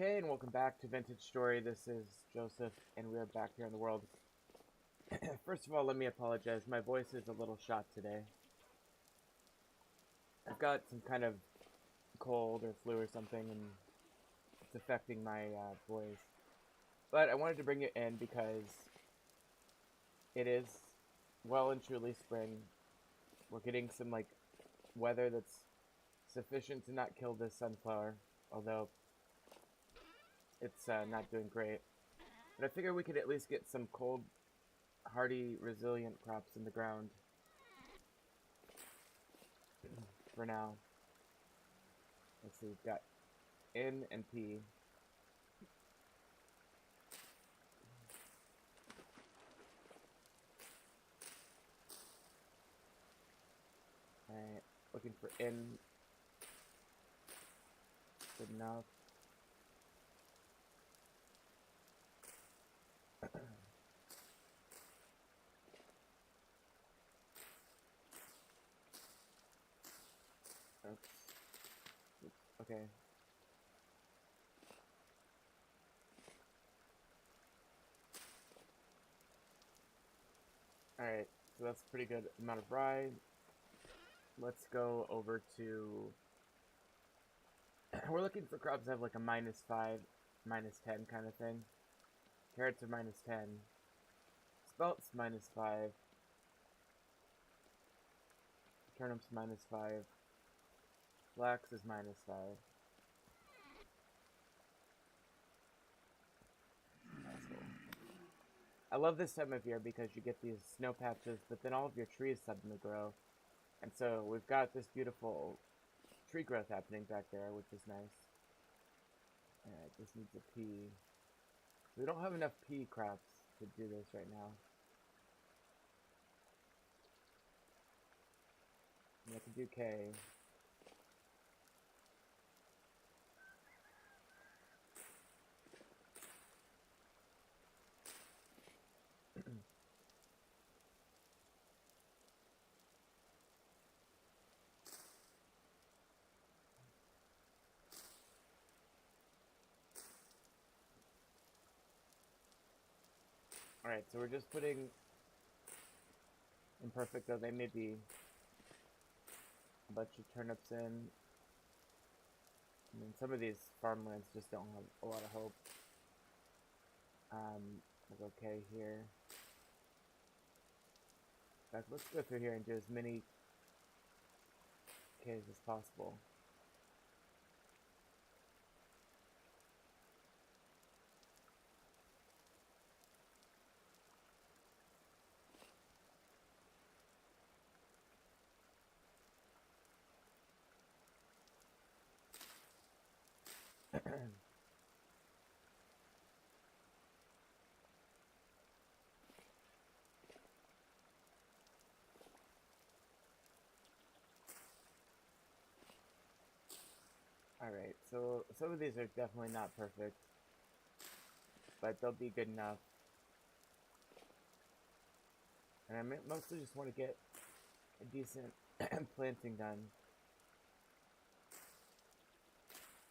Okay, and welcome back to Vintage Story. This is Joseph, and we are back here in the world. First of all, let me apologize. My voice is a little shot today. I've got some kind of cold or flu or something, and it's affecting my voice. But I wanted to bring it in because it is well and truly spring. We're getting some, weather that's sufficient to not kill this sunflower, although it's not doing great. But I figure we could at least get some cold, hardy, resilient crops in the ground for now. Let's see, we've got N and P. Alright, looking for N. Good enough. Oops. Okay. Alright, so that's a pretty good amount of rye. Let's go over to... We're looking for crops that have like a -5, -10 kind of thing. Carrots are -10. Spelt's -5. Turnips -5. Flax is -5. Asshole. I love this time of year because you get these snow patches, but then all of your trees suddenly grow. And so we've got this beautiful tree growth happening back there, which is nice. Alright, this needs a pea. We don't have enough pea crops to do this right now. And I can do K. Alright, so we're just putting imperfect though they may be a bunch of turnips in. I mean, some of these farmlands just don't have a lot of hope. We'll go K here. In fact, let's go through here and do as many Ks as possible. Alright, so some of these are definitely not perfect, but they'll be good enough. And I mostly just want to get a decent planting done.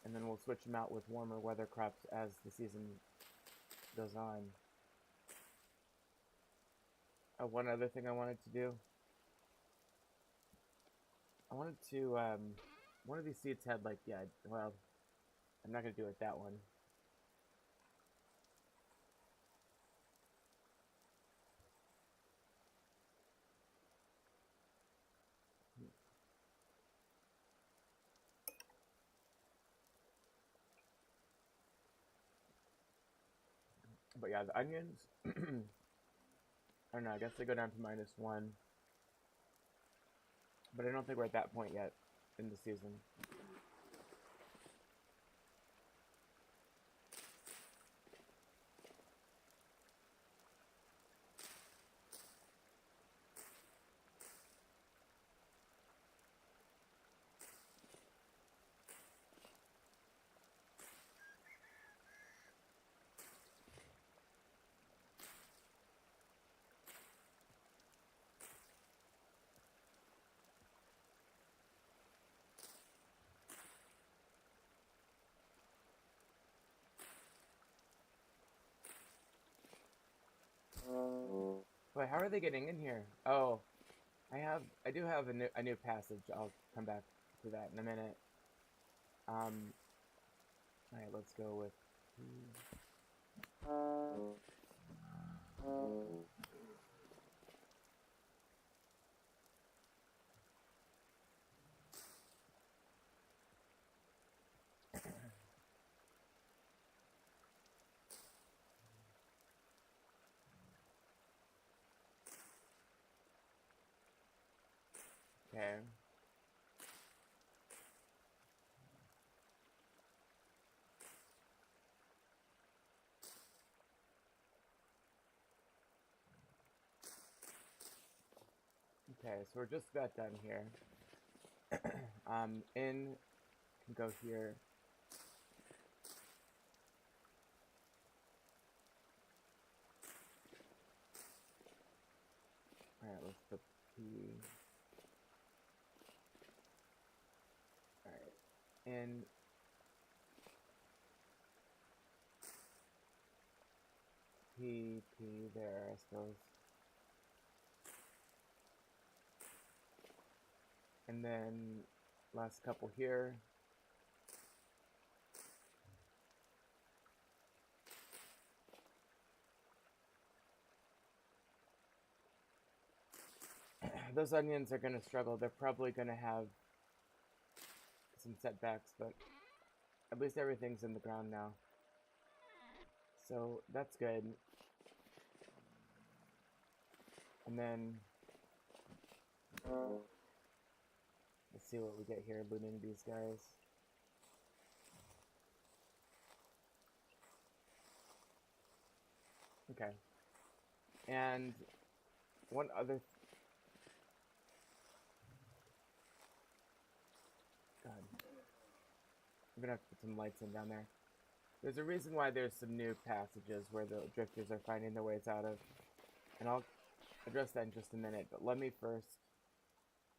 And then we'll switch them out with warmer weather crops as the season goes on. One other thing I wanted to do. I wanted to, one of these seeds had well, I'm not going to do it that one. But yeah, the onions, I don't know, I guess they go down to -1. But I don't think we're at that point yet in the season. Wait, how are they getting in here? Oh, I do have a new passage. I'll come back to that in a minute. All right, let's go with. Okay. Okay, so we're just about done here. In can go here. Alright, let's put P. Alright. In P there, I suppose. And then last couple here. Those onions are going to struggle. They're probably going to have some setbacks, but at least everything's in the ground now. So that's good. And then let's see what we get here looting these guys. Okay. And one other God. I'm gonna have to put some lights in down there. There's a reason why there's some new passages where the drifters are finding their ways out of. And I'll address that in just a minute, but let me first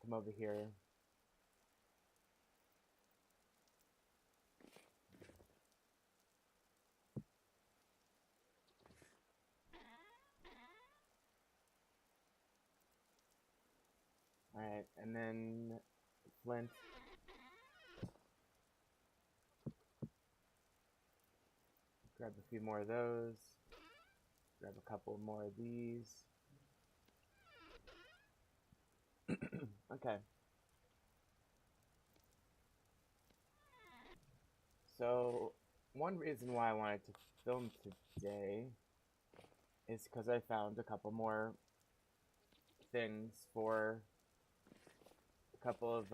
come over here. Alright, and then flint. Grab a few more of those. Grab a couple more of these. Okay. So, one reason why I wanted to film today is because I found a couple more things for a couple of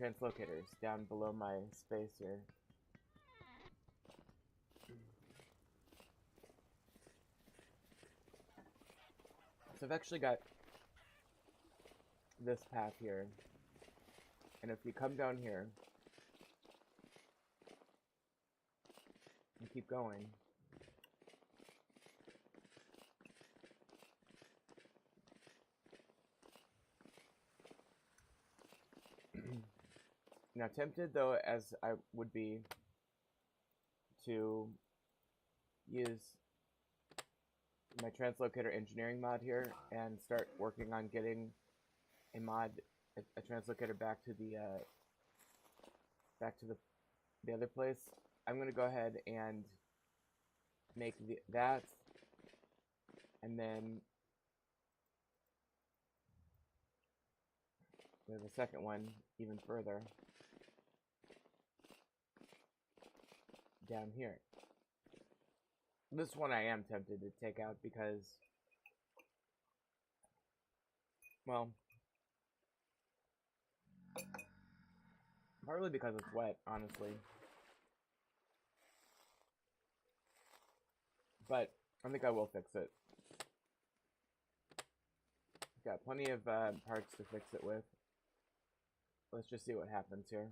translocators down below my space here. So I've actually got this path here, and if you come down here and keep going, now tempted though as I would be to use my translocator engineering mod here and start working on getting a mod, a translocator back to the other place, I'm gonna go ahead and make that, and then we have a second one even further down here. This one I am tempted to take out because, well, partly because it's wet, honestly. But I think I will fix it. Got plenty of parts to fix it with. Let's just see what happens here.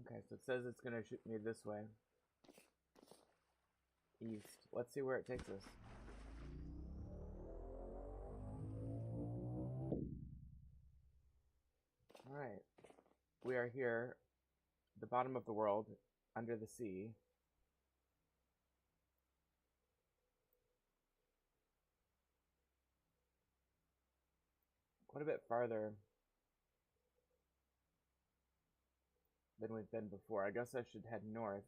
Okay, so it says it's gonna shoot me this way. East. Let's see where it takes us. Alright. We are here, the bottom of the world, under the sea. Quite a bit farther than we've been before. I guess I should head north.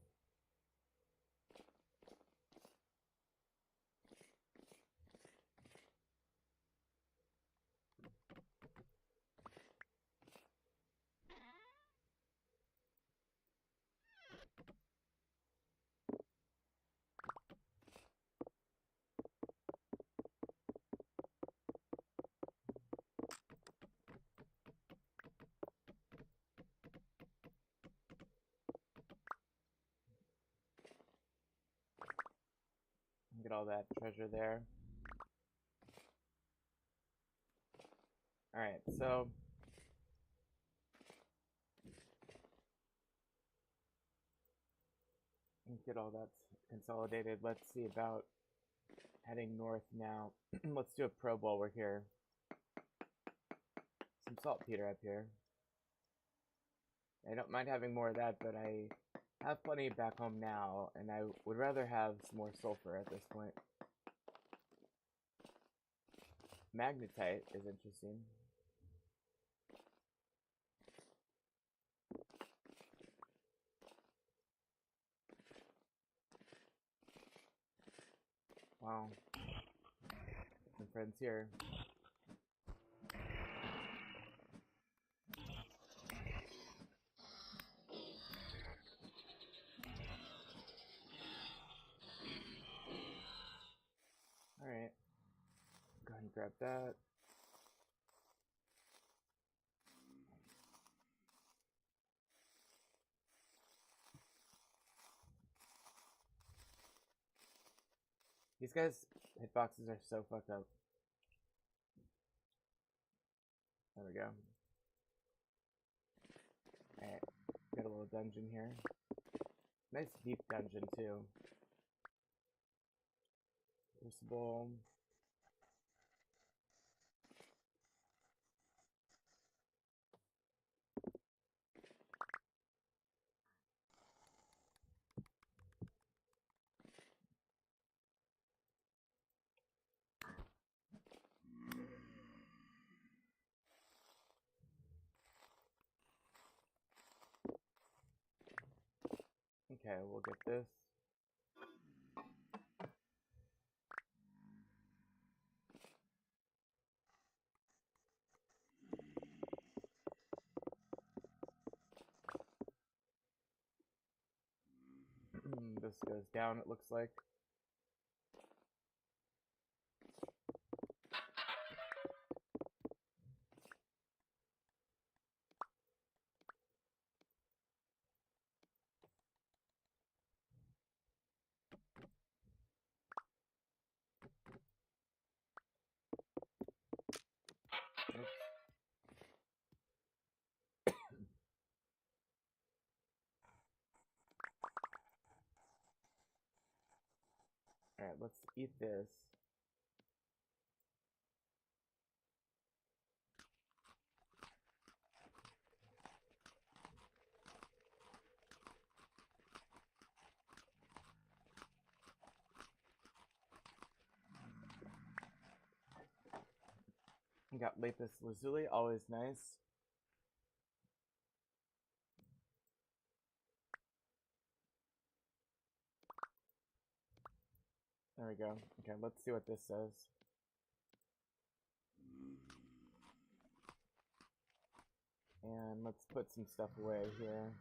Get all that treasure there. Alright, so get all that consolidated. Let's see about heading north now. Let's do a probe while we're here. Some saltpeter up here. I don't mind having more of that, but I have plenty back home now, and I would rather have some more sulfur at this point. Magnetite is interesting. Wow. My friend's here. Alright. Go ahead and grab that. These guys' hitboxes are so fucked up. There we go. Alright. Got a little dungeon here. Nice deep dungeon too. Crucible. Okay, we'll get this. This goes down, it looks like. Oops. Alright, let's eat this. We got lapis lazuli, always nice. There we go. Okay, let's see what this says. And let's put some stuff away here.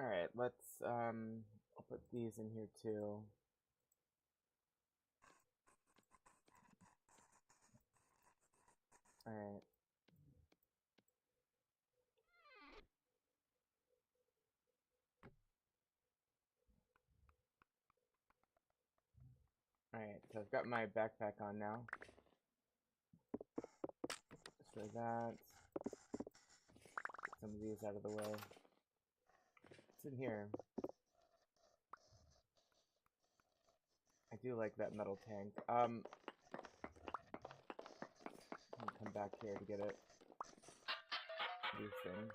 Alright, I'll put these in here too. Alright. Alright, so I've got my backpack on now. Just that. Get some of these out of the way. What's in here? I do like that metal tank. I'm gonna come back here to get it. These things.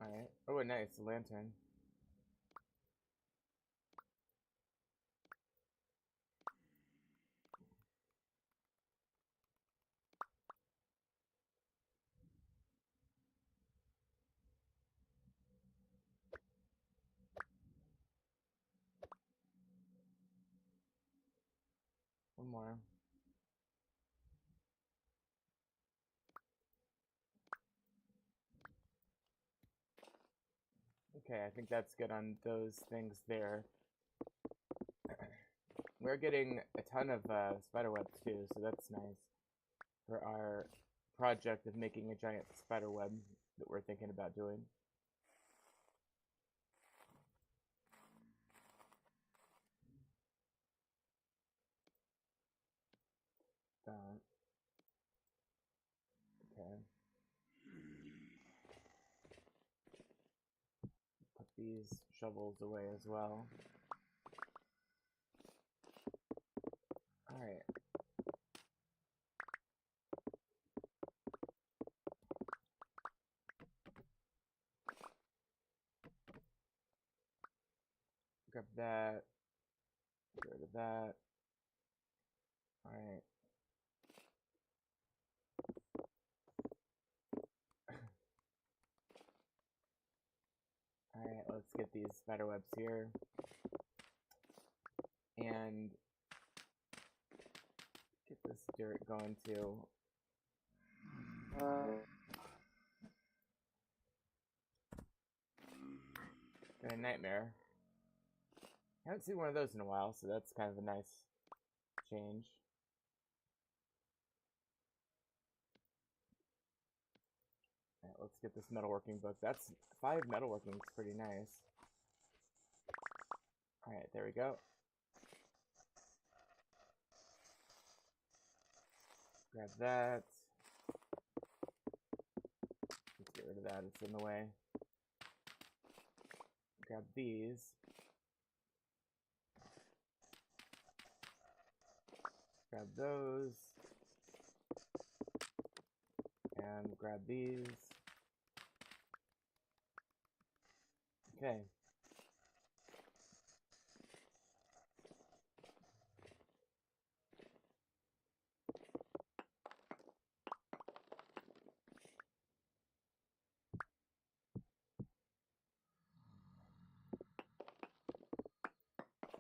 Alright. Oh, nice. A lantern. One more. Okay, I think that's good on those things there. We're getting a ton of spider webs too, so that's nice for our project of making a giant spider web that we're thinking about doing. Okay. Put these shovels away as well. Alright. Grab that. Get rid of that. Alright. Alright, let's get these spider webs here. And get this dirt going too. Got a nightmare. Haven't seen one of those in a while, so that's kind of a nice change. Alright, let's get this metalworking book. That's 5 metalworking. It's pretty nice. Alright, there we go. Grab that. Let's get rid of that. It's in the way. Grab these. Grab those. And grab these. Okay.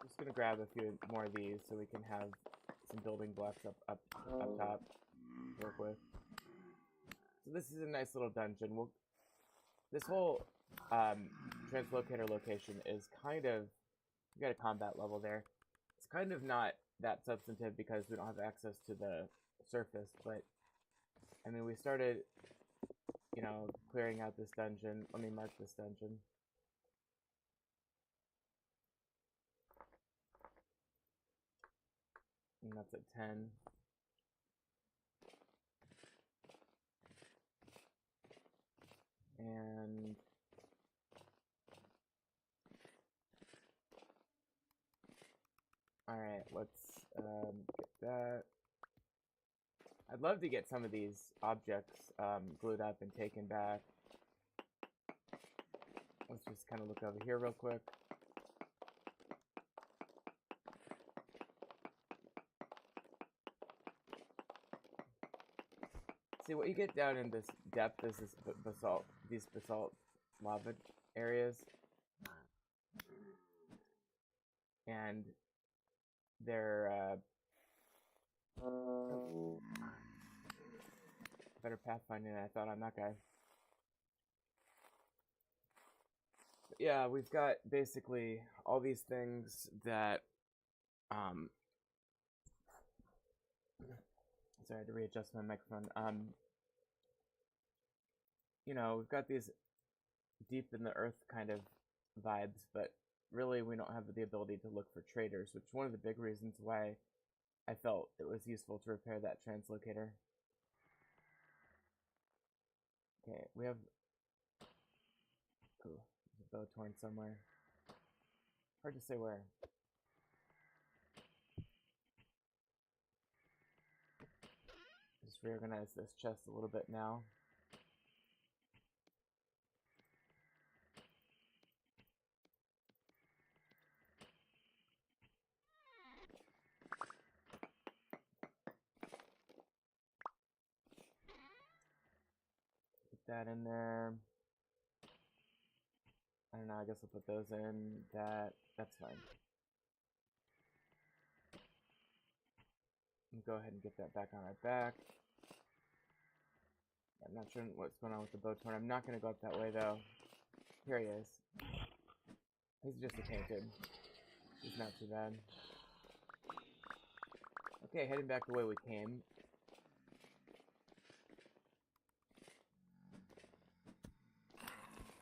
Just gonna grab a few more of these so we can have some building blocks up top to work with. So this is a nice little dungeon. This whole translocator location is kind of, we got a combat level there. It's kind of not that substantive because we don't have access to the surface, but I mean, we started, you know, clearing out this dungeon. Let me mark this dungeon. And that's at 10. And alright, let's get that. I'd love to get some of these objects glued up and taken back. Let's just kind of look over here real quick. See, what you get down in this depth is this basalt, these basalt lava areas. And they're better pathfinding than I thought on that guy. But yeah, we've got basically all these things that sorry, I had to readjust my microphone. You know, we've got these deep in the earth kind of vibes, but really we don't have the ability to look for traders, which is one of the big reasons why I felt it was useful to repair that translocator. Okay, we have... Ooh, there's a bow torn somewhere. Hard to say where. Just reorganize this chest a little bit now. Put that in there. I don't know, I guess I'll put those in. That's fine. Go ahead and get that back on our back. I'm not sure what's going on with the bow torn. I'm not going to go up that way, though. Here he is. He's just a tainted. He's not too bad. Okay, heading back the way we came.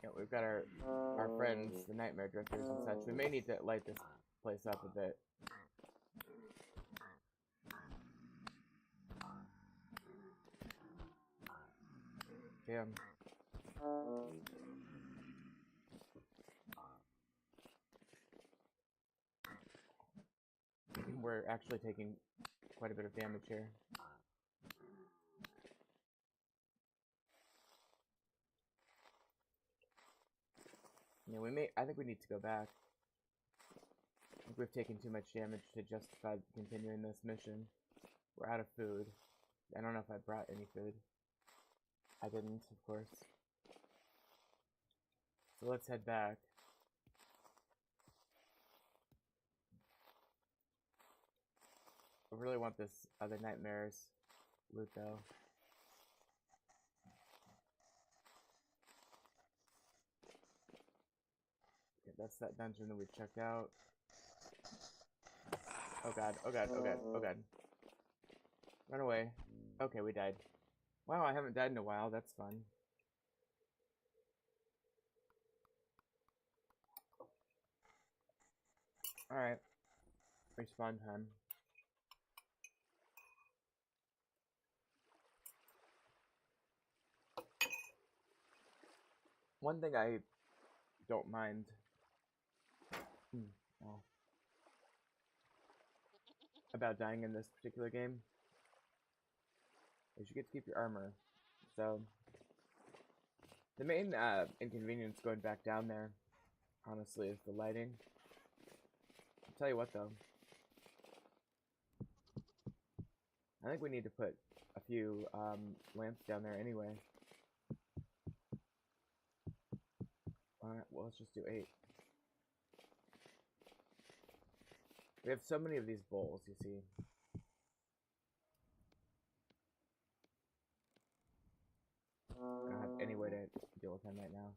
Yeah, we've got our friends, the Nightmare Drifters and such. We may need to light this place up a bit. Damn. We're actually taking quite a bit of damage here. Yeah, I think we need to go back. I think we've taken too much damage to justify continuing this mission. We're out of food. I don't know if I brought any food. I didn't, of course. So let's head back. I really want this other Nightmares loot, though. Okay, that's that dungeon that we checked out. Oh god, oh god, oh god, oh god. Run away. Okay, we died. Wow, I haven't died in a while, that's fun. Alright. Respawn time. One thing I don't mind about dying in this particular game is you get to keep your armor. So, the main inconvenience going back down there, honestly, is the lighting. I'll tell you what, though. I think we need to put a few lamps down there anyway. Alright, well, let's just do 8. We have so many of these bowls, you see. I don't have any way to deal with him right now.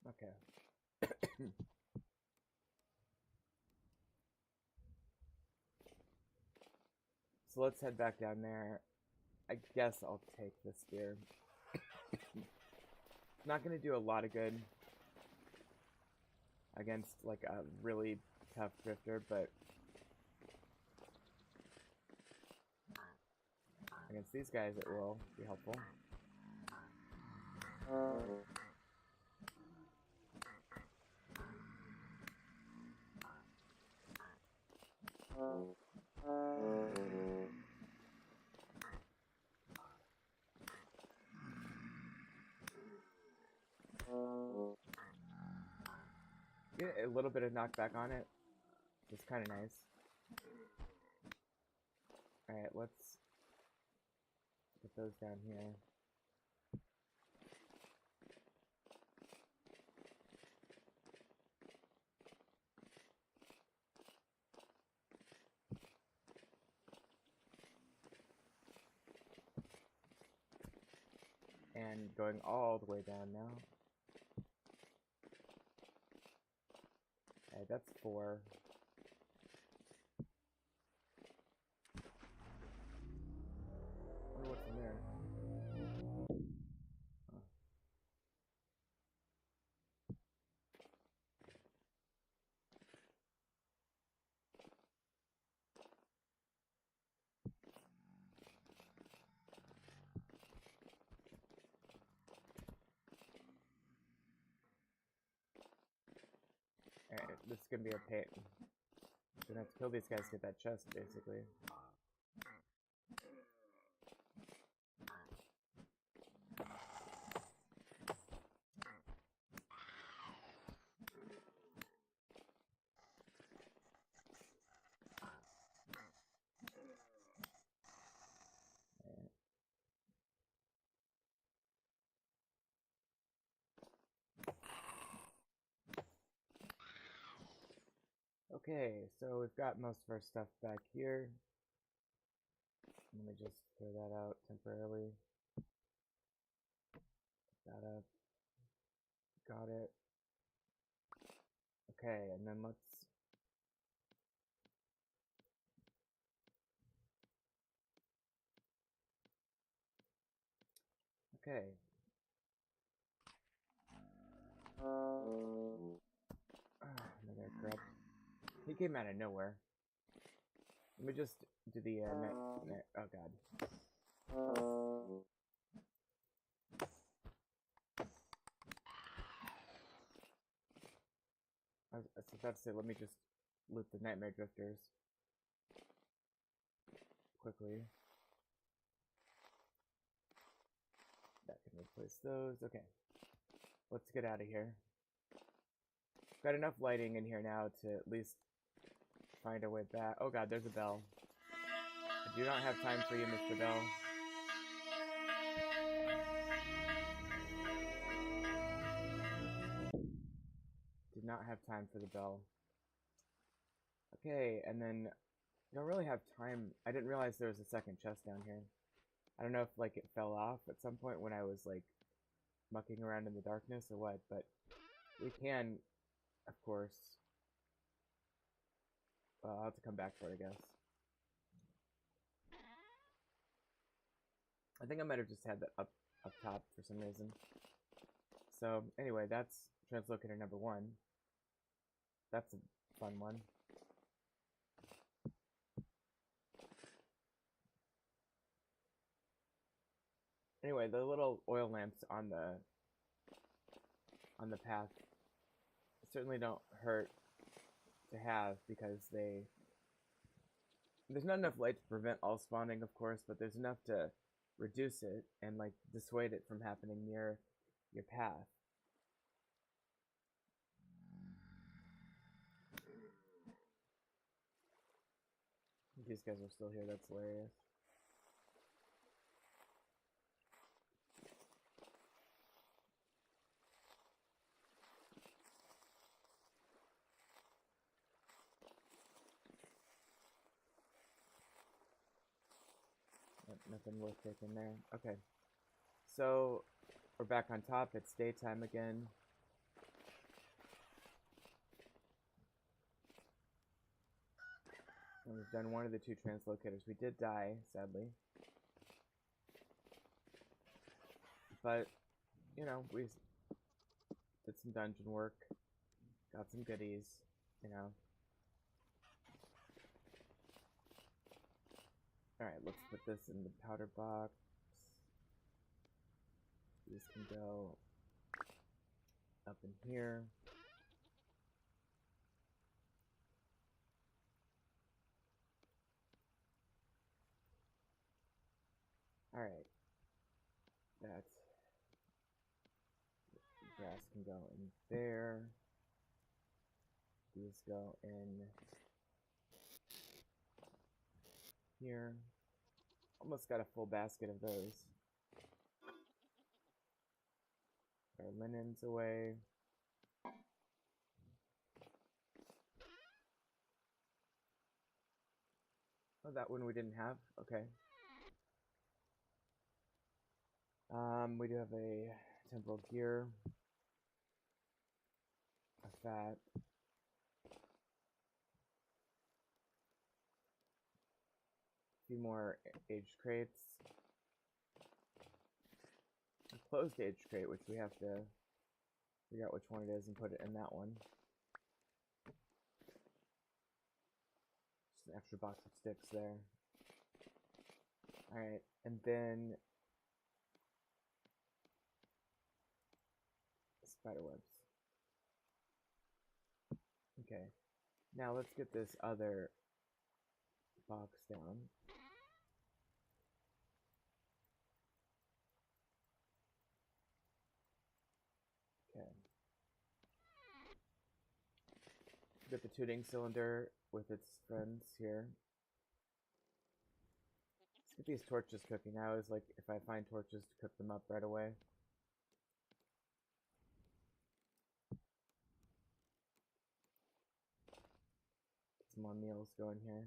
Okay. So let's head back down there. I guess I'll take the spear. Not gonna do a lot of good against like a really tough drifter, but against these guys it will be helpful. Get a little bit of knockback on it. It's kind of nice. Alright, let's put those down here. And going all the way down now. Okay, that's 4. I wonder what's in there. Alright, this is gonna be a pain. Gonna have to kill these guys to get that chest, basically. Okay, so we've got most of our stuff back here. Let me just throw that out temporarily. That up. Got it. Okay, and then let's... Okay. Another grub. He came out of nowhere. Let me just do the oh god. I was about to say, let me just loot the Nightmare Drifters quickly. That can replace those. Okay. Let's get out of here. Got enough lighting in here now to at least find our way back. Oh god, there's a bell. I do not have time for you, Mr. Bell. Did not have time for the bell. Okay, and then I don't really have time. I didn't realize there was a second chest down here. I don't know if like it fell off at some point when I was like mucking around in the darkness or what, but we can, of course. I'll have to come back for it, I guess. I think I might have just had that up top for some reason. So anyway, that's translocator number 1. That's a fun one. Anyway, the little oil lamps on the path certainly don't hurt to have, because there's not enough light to prevent all spawning, of course, but there's enough to reduce it and like dissuade it from happening near your path. These guys are still here, that's hilarious. Nothing worth taking there. Okay. So, we're back on top. It's daytime again. And we've done one of the 2 translocators. We did die, sadly. But, you know, we did some dungeon work. Got some goodies, you know. Alright, let's put this in the powder box. These can go up in here. Alright. That grass can go in there. These go in here. Almost got a full basket of those. Our linens away. Oh, that one we didn't have? Okay. We do have a temporal gear. A fat. A few more aged crates. A closed aged crate, which we have to figure out which one it is and put it in that one. Just an extra box of sticks there. Alright, and then spider webs. Okay. Now let's get this other box down. Okay. Get the tuning cylinder with its friends here. Let's get these torches cooking. I always like if I find torches to cook them up right away. Get some more meals going here.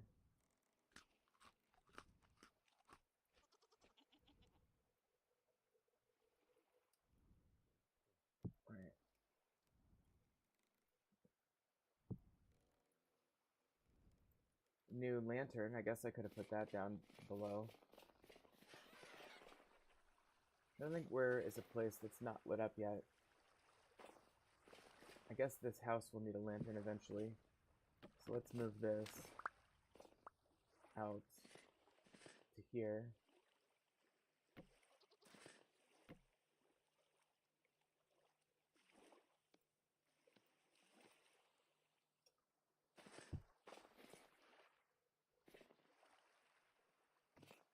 Alright. New lantern. I guess I could have put that down below. I don't think where is a place that's not lit up yet. I guess this house will need a lantern eventually. So let's move this out to here.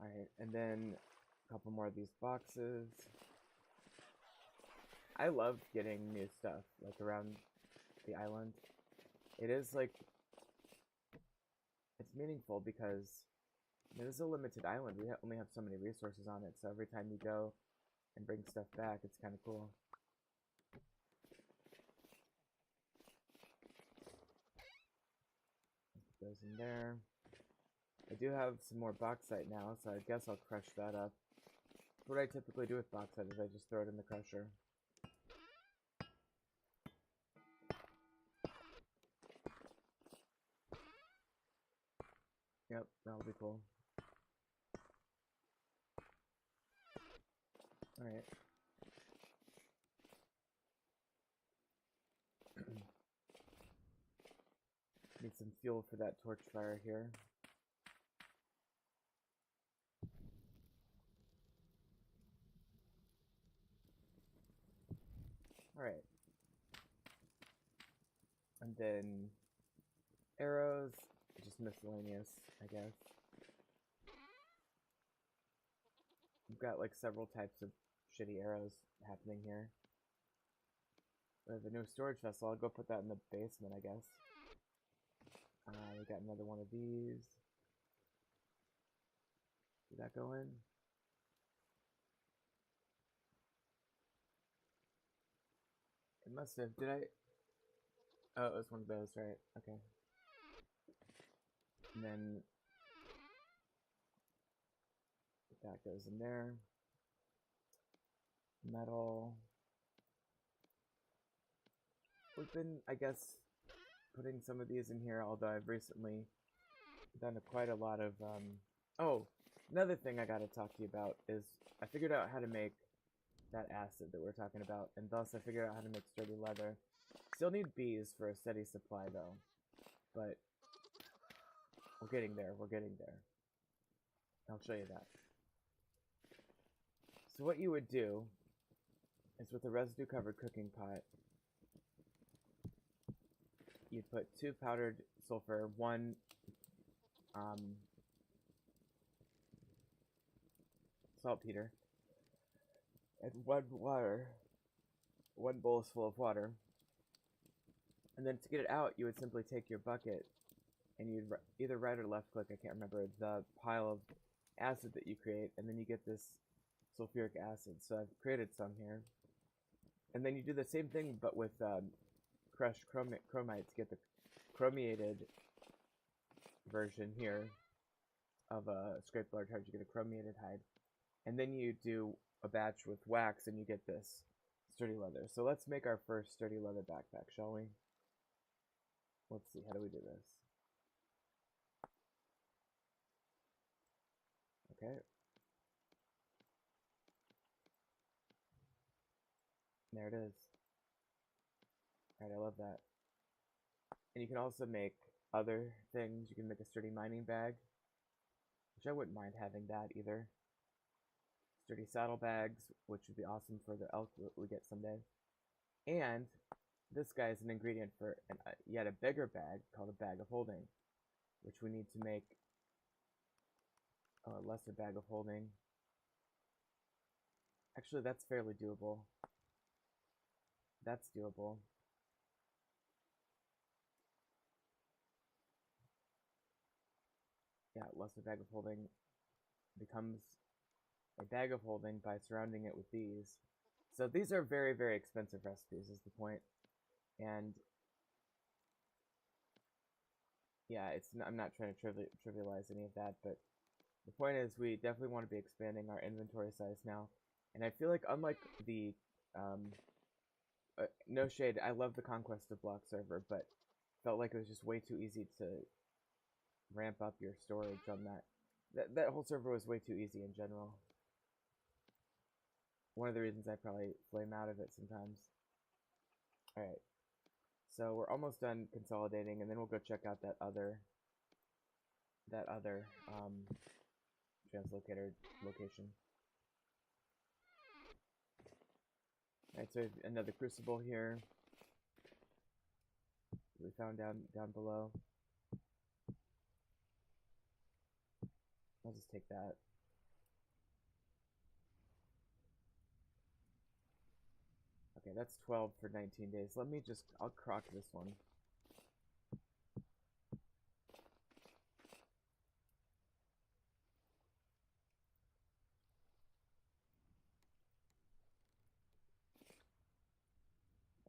Alright, and then a couple more of these boxes. I love getting new stuff, like, around the island. It is, like, it's meaningful because, you know, this is a limited island. We only have so many resources on it, so every time you go and bring stuff back, it's kind of cool. Put those in there. I do have some more bauxite now, so I guess I'll crush that up. What I typically do with bauxite is I just throw it in the crusher. Yep, that'll be cool. Alright. Need some fuel for that torch fire here. Alright. And then arrows, just miscellaneous, I guess. We've got like several types of shitty arrows happening here. We have a new storage vessel. I'll go put that in the basement, I guess. We got another one of these. Did that go in? It must have. Did I? Oh, it was one of those, right? Okay. And then that goes in there. Metal. We've been, I guess, putting some of these in here, although I've recently done quite a lot of, Oh, another thing I gotta talk to you about is I figured out how to make that acid that we're talking about, and thus I figured out how to make sturdy leather. Still need bees for a steady supply, though. But we're getting there, we're getting there. I'll show you that. So what you would do is with a residue-covered cooking pot, you'd put 2 powdered sulfur, 1 saltpeter, and 1 water, 1 bowl full of water. And then to get it out, you would simply take your bucket and you'd either right or left click, I can't remember, the pile of acid that you create, and then you get this sulfuric acid. So I've created some here. And then you do the same thing, but with crushed chromite to get the chromiated version here of a scraped large hard. You get a chromiated hide. And then you do a batch with wax, and you get this sturdy leather. So let's make our first sturdy leather backpack, shall we? Let's see, how do we do this? Okay. There it is. Alright, I love that. And you can also make other things. You can make a sturdy mining bag, which I wouldn't mind having that either. Sturdy saddlebags, which would be awesome for the elk we get someday. And this guy is an ingredient for yet a bigger bag called a bag of holding, which we need to make a lesser bag of holding. Actually, that's fairly doable. That's doable. Yeah, lesser bag of holding becomes a bag of holding by surrounding it with these. So these are very, very expensive recipes is the point. And yeah, I'm not trying to trivialize any of that, but the point is we definitely want to be expanding our inventory size now. And I feel like unlike the no shade, I love the Conquest of Block server, but felt like it was just way too easy to ramp up your storage on that. That whole server was way too easy in general. One of the reasons I probably flame out of it sometimes. Alright, so we're almost done consolidating, and then we'll go check out that other translocator location. Alright, so another crucible here. We found down below. I'll just take that. Okay, that's 12 for 19 days. I'll crock this one.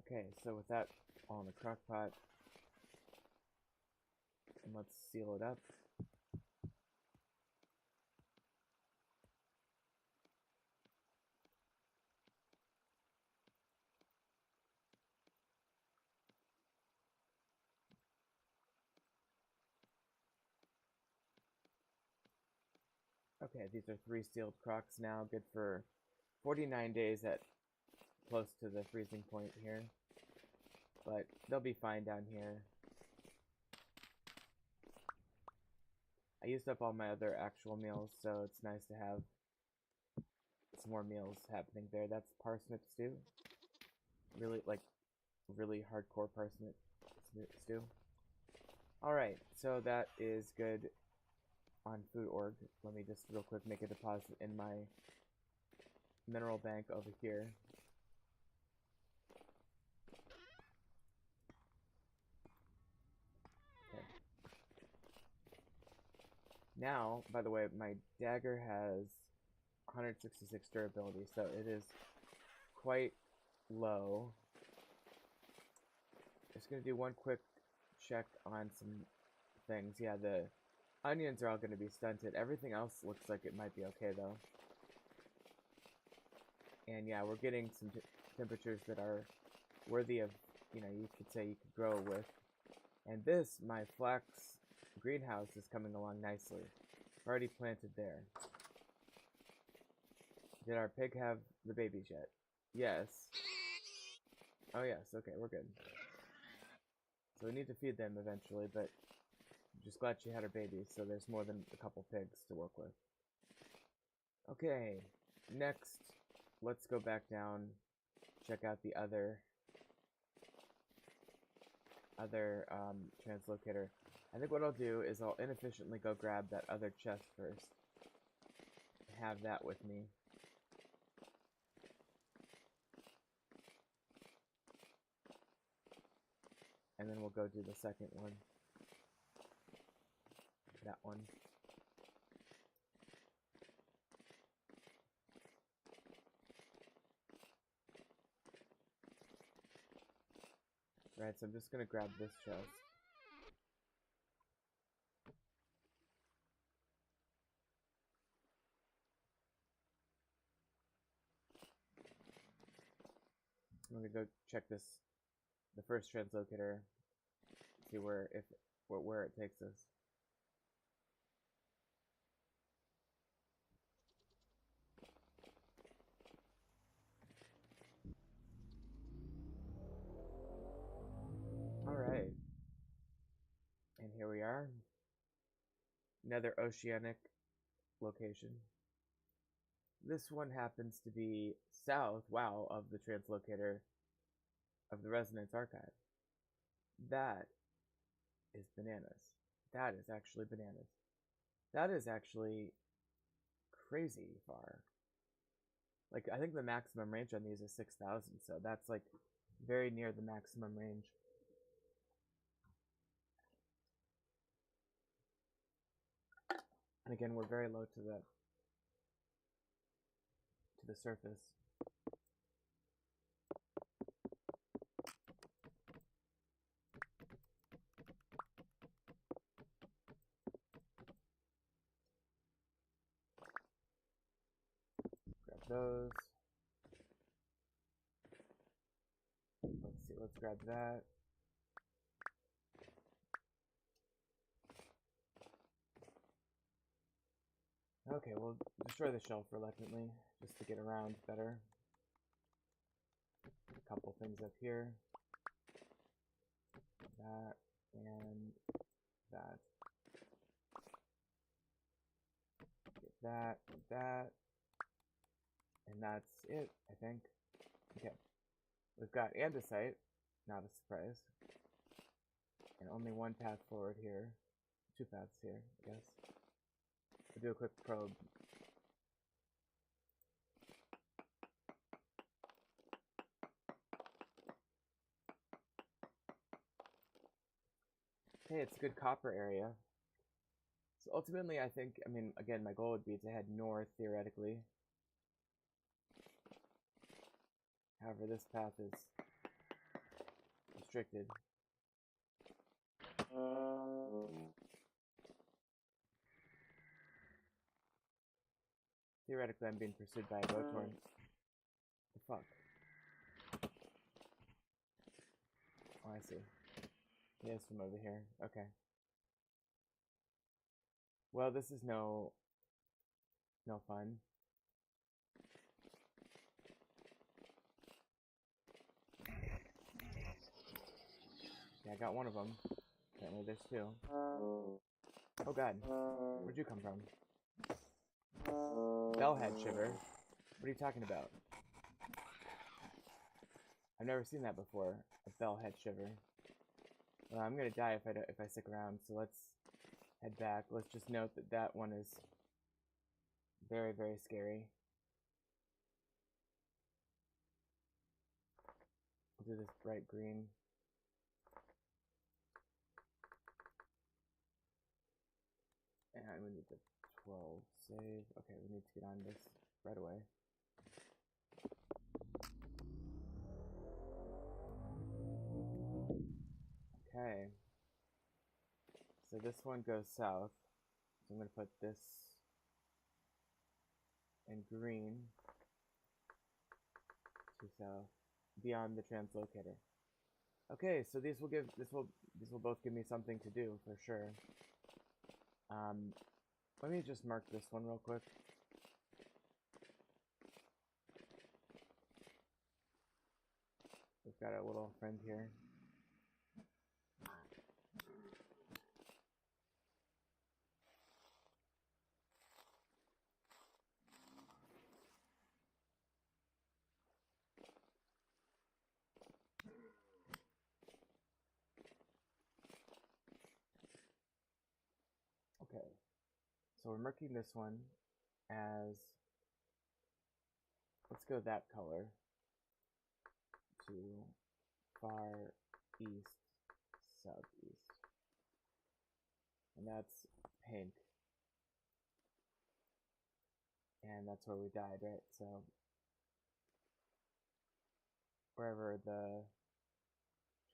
Okay, so with that all in the crock pot, and let's seal it up. Okay, these are 3 sealed crocks now, good for 49 days at close to the freezing point here. But they'll be fine down here. I used up all my other actual meals, so it's nice to have some more meals happening there. That's parsnip stew. Really hardcore parsnip stew. Alright, so that is good on food.org. Let me just real quick make a deposit in my mineral bank over here. Okay. Now, by the way, my dagger has 166 durability, so it is quite low. Just gonna do one quick check on some things. Yeah, the onions are all gonna be stunted. Everything else looks like it might be okay though. And yeah, we're getting some temperatures that are worthy of, you could say you could grow with. And this, my flax greenhouse, is coming along nicely. Already planted there. Did our pig have the babies yet? Yes. Oh yes, okay, we're good. So we need to feed them eventually, but I'm just glad she had her babies, so there's more than a couple pigs to work with. Okay, next, let's go back down, check out the other translocator. I think what I'll do is I'll inefficiently go grab that other chest first. Have that with me. And then we'll go do the second one. That one. Right, so I'm just gonna grab this chest. I'm gonna go check the first translocator, see where it takes us. Alright. And here we are. Another oceanic location. This one happens to be south, wow, of the translocator of the Resonance Archive. That is bananas. That is actually bananas. That is actually crazy far. Like, I think the maximum range on these is 6,000, so that's like very near the maximum range. And again, we're very low to the surface. Grab those. Let's see, let's grab that. Okay, we'll destroy the shelf reluctantly, just to get around better. A couple things up here. That, and that. Get that, that. And that's it, I think. Okay. We've got andesite, not a surprise. And only one path forward here. Two paths here, I guess. We'll do a quick probe. Okay, it's a good copper area. So ultimately, I think, I mean, again, my goal would be to head north, theoretically. However, this path is restricted. Theoretically, I'm being pursued by a Botorn. The fuck? Oh, I see. He is from over here. Okay. Well, this is no fun. Yeah, I got one of them. Apparently there's two. Oh god. Where'd you come from? Bellhead Shiver. What are you talking about? I've never seen that before. A Bellhead Shiver. Well, I'm gonna die if I stick around, so let's head back. Let's just note that that one is very, very scary. We'll do this bright green. And we need the 12 save. Okay, we need to get on this right away. Okay. So this one goes south. So I'm going to put this in green to south beyond the translocator. Okay, so these will both give me something to do for sure. Let me just mark this one real quick. We've got a little friend here. Okay, so we're marking this one as, let's go that color to far east, southeast. And that's pink. And that's where we died, right? So wherever the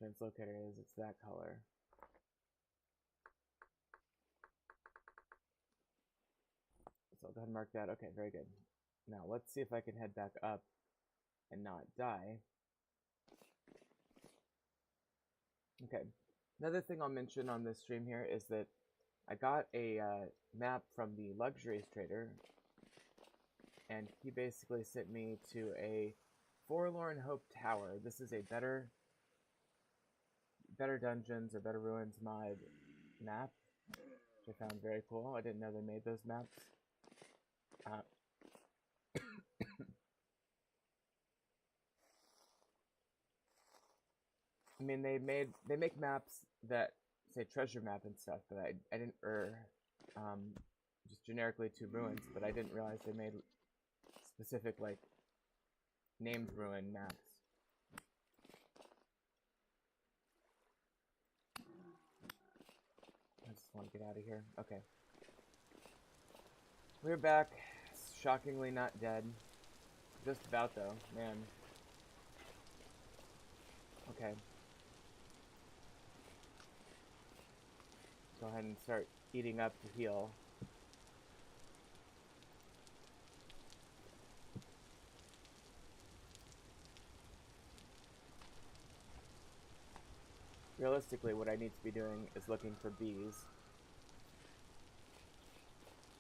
translocator is, it's that color. So I'll go ahead and mark that. Okay, very good. Now let's see if I can head back up and not die. Okay, another thing I'll mention on this stream here is that I got a map from the Luxuries Trader, and he basically sent me to a Forlorn Hope Tower. This is a better Dungeons or Better Ruins mod map, which I found very cool. I didn't know they made those maps. I mean, they make maps that say treasure map and stuff, but I didn't, um, just generically to ruins, but I didn't realize they made specific, like, named ruin maps. I just want to get out of here. Okay. We're back. Shockingly not dead. Just about, though. Man. Okay. Go ahead and start eating up to heal. Realistically, what I need to be doing is looking for bees.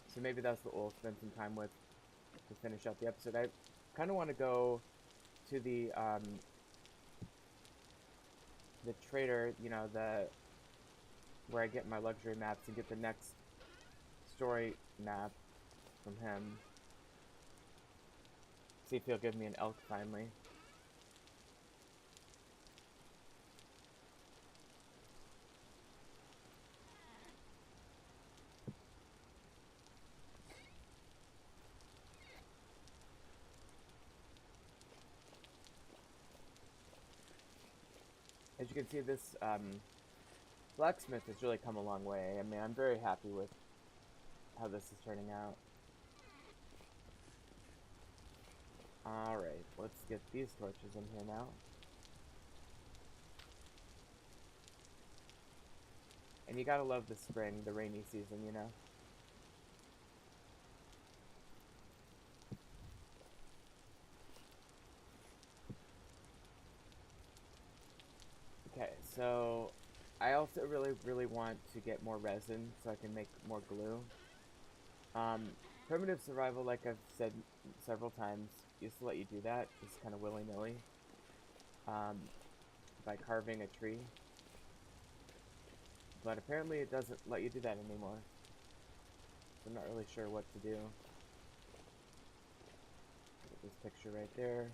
So maybe that's what we'll spend some time with to finish out the episode. I kind of want to go to the trader, you know, where I get my luxury maps and get the next story map from him. See if he'll give me an elk finally. As you can see, this blacksmith has really come a long way. I mean, I'm very happy with how this is turning out. Alright, let's get these torches in here now. And you gotta love the spring, the rainy season, you know? Okay, so I also really want to get more resin so I can make more glue. Primitive survival, like I've said several times, used to let you do that, just kind of willy-nilly, by carving a tree. But apparently it doesn't let you do that anymore. So I'm not really sure what to do. Put this picture right there.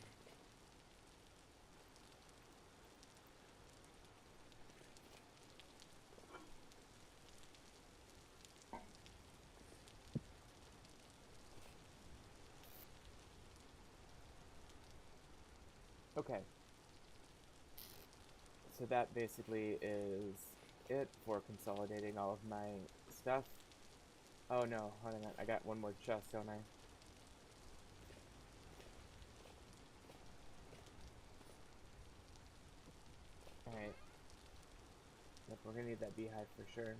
Okay. So that basically is it for consolidating all of my stuff. Oh no, hold on, I got one more chest, don't I? Alright. Yep, we're gonna need that beehive for sure.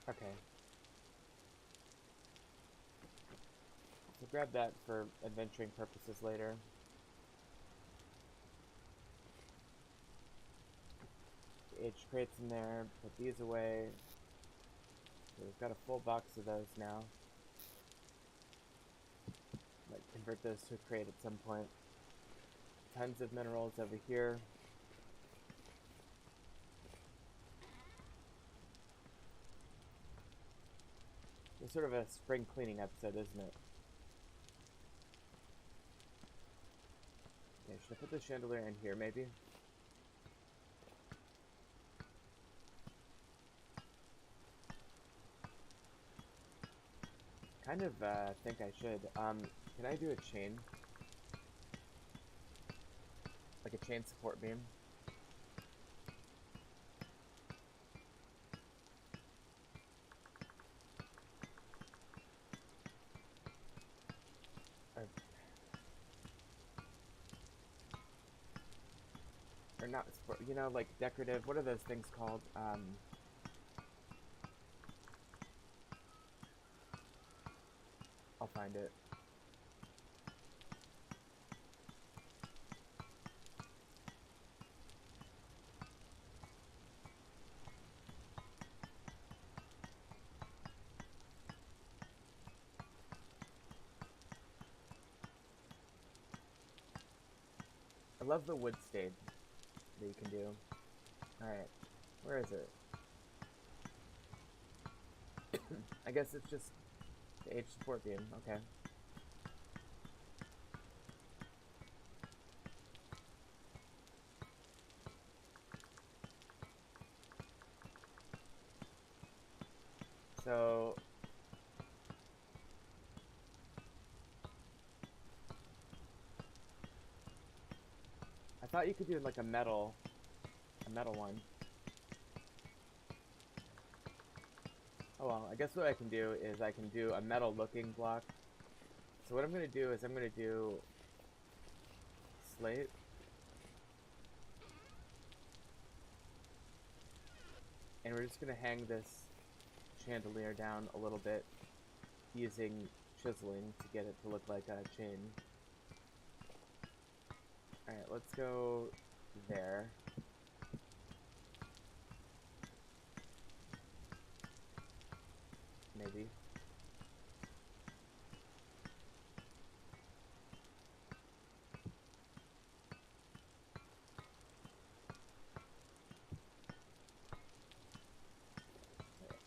Okay. So grab that for adventuring purposes later. Aged crates in there, put these away. So we've got a full box of those now. Might convert those to a crate at some point. Tons of minerals over here. It's sort of a spring cleaning episode, isn't it? Okay, should I put the chandelier in here, maybe? Kind of, think I should. Can I do a chain? Like a chain support beam? Or not support, you know, like decorative, what are those things called? I'll find it. I love the wood stage that you can do. Alright, where is it? I guess it's just the H support beam, okay. So I thought you could do like a metal one. Oh well, I guess what I can do is I can do a metal looking block. So what I'm gonna do is I'm gonna do slate. And we're just gonna hang this chandelier down a little bit using chiseling to get it to look like a chain. Alright, let's go there. Maybe.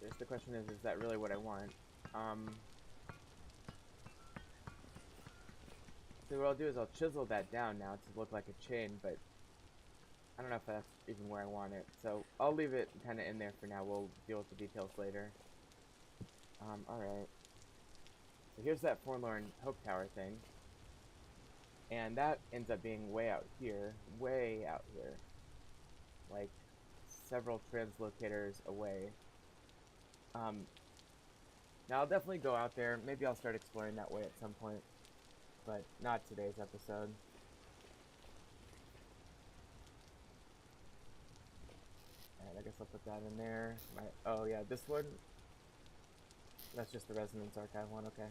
There's the question is that really what I want? So what I'll do is I'll chisel that down now to look like a chain, but I don't know if that's even where I want it. So I'll leave it kind of in there for now. We'll deal with the details later. Alright. So here's that Forlorn Hope Tower thing. And that ends up being way out here. Way out here. Like, several translocators away. Now I'll definitely go out there. Maybe I'll start exploring that way at some point. But not today's episode. Alright, I guess I'll put that in there. Oh yeah, this one. That's just the Resonance Archive one, okay.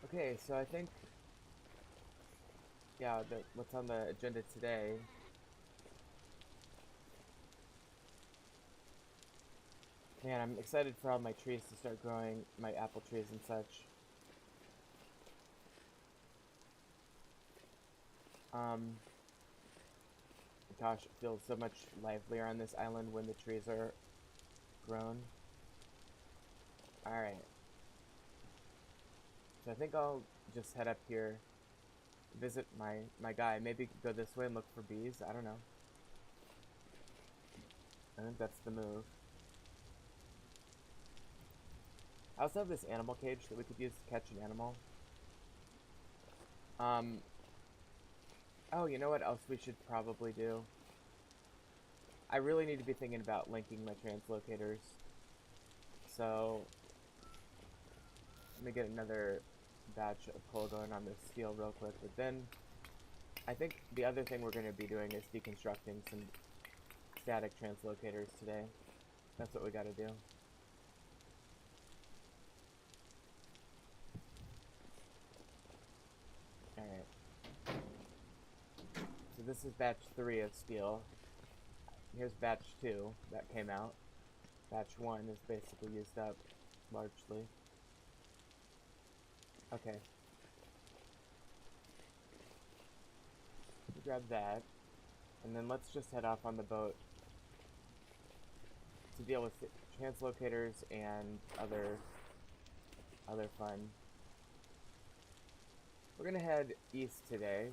Okay, so I think, yeah, what's on the agenda today. Man, I'm excited for all my trees to start growing, my apple trees and such. Gosh, it feels so much livelier on this island when the trees are grown. Alright. So I think I'll just head up here, visit my guy. Maybe go this way and look for bees. I don't know. I think that's the move. I also have this animal cage that we could use to catch an animal. Oh, you know what else we should probably do? I really need to be thinking about linking my translocators. So, let me get another batch of coal going on this steel real quick. But then, I think the other thing we're going to be doing is deconstructing some static translocators today. That's what we got to do. Alright. So this is batch 3 of steel. Here's batch 2 that came out. Batch 1 is basically used up, largely. Okay. Grab that. And then let's just head off on the boat to deal with translocators and other fun. We're gonna head east today.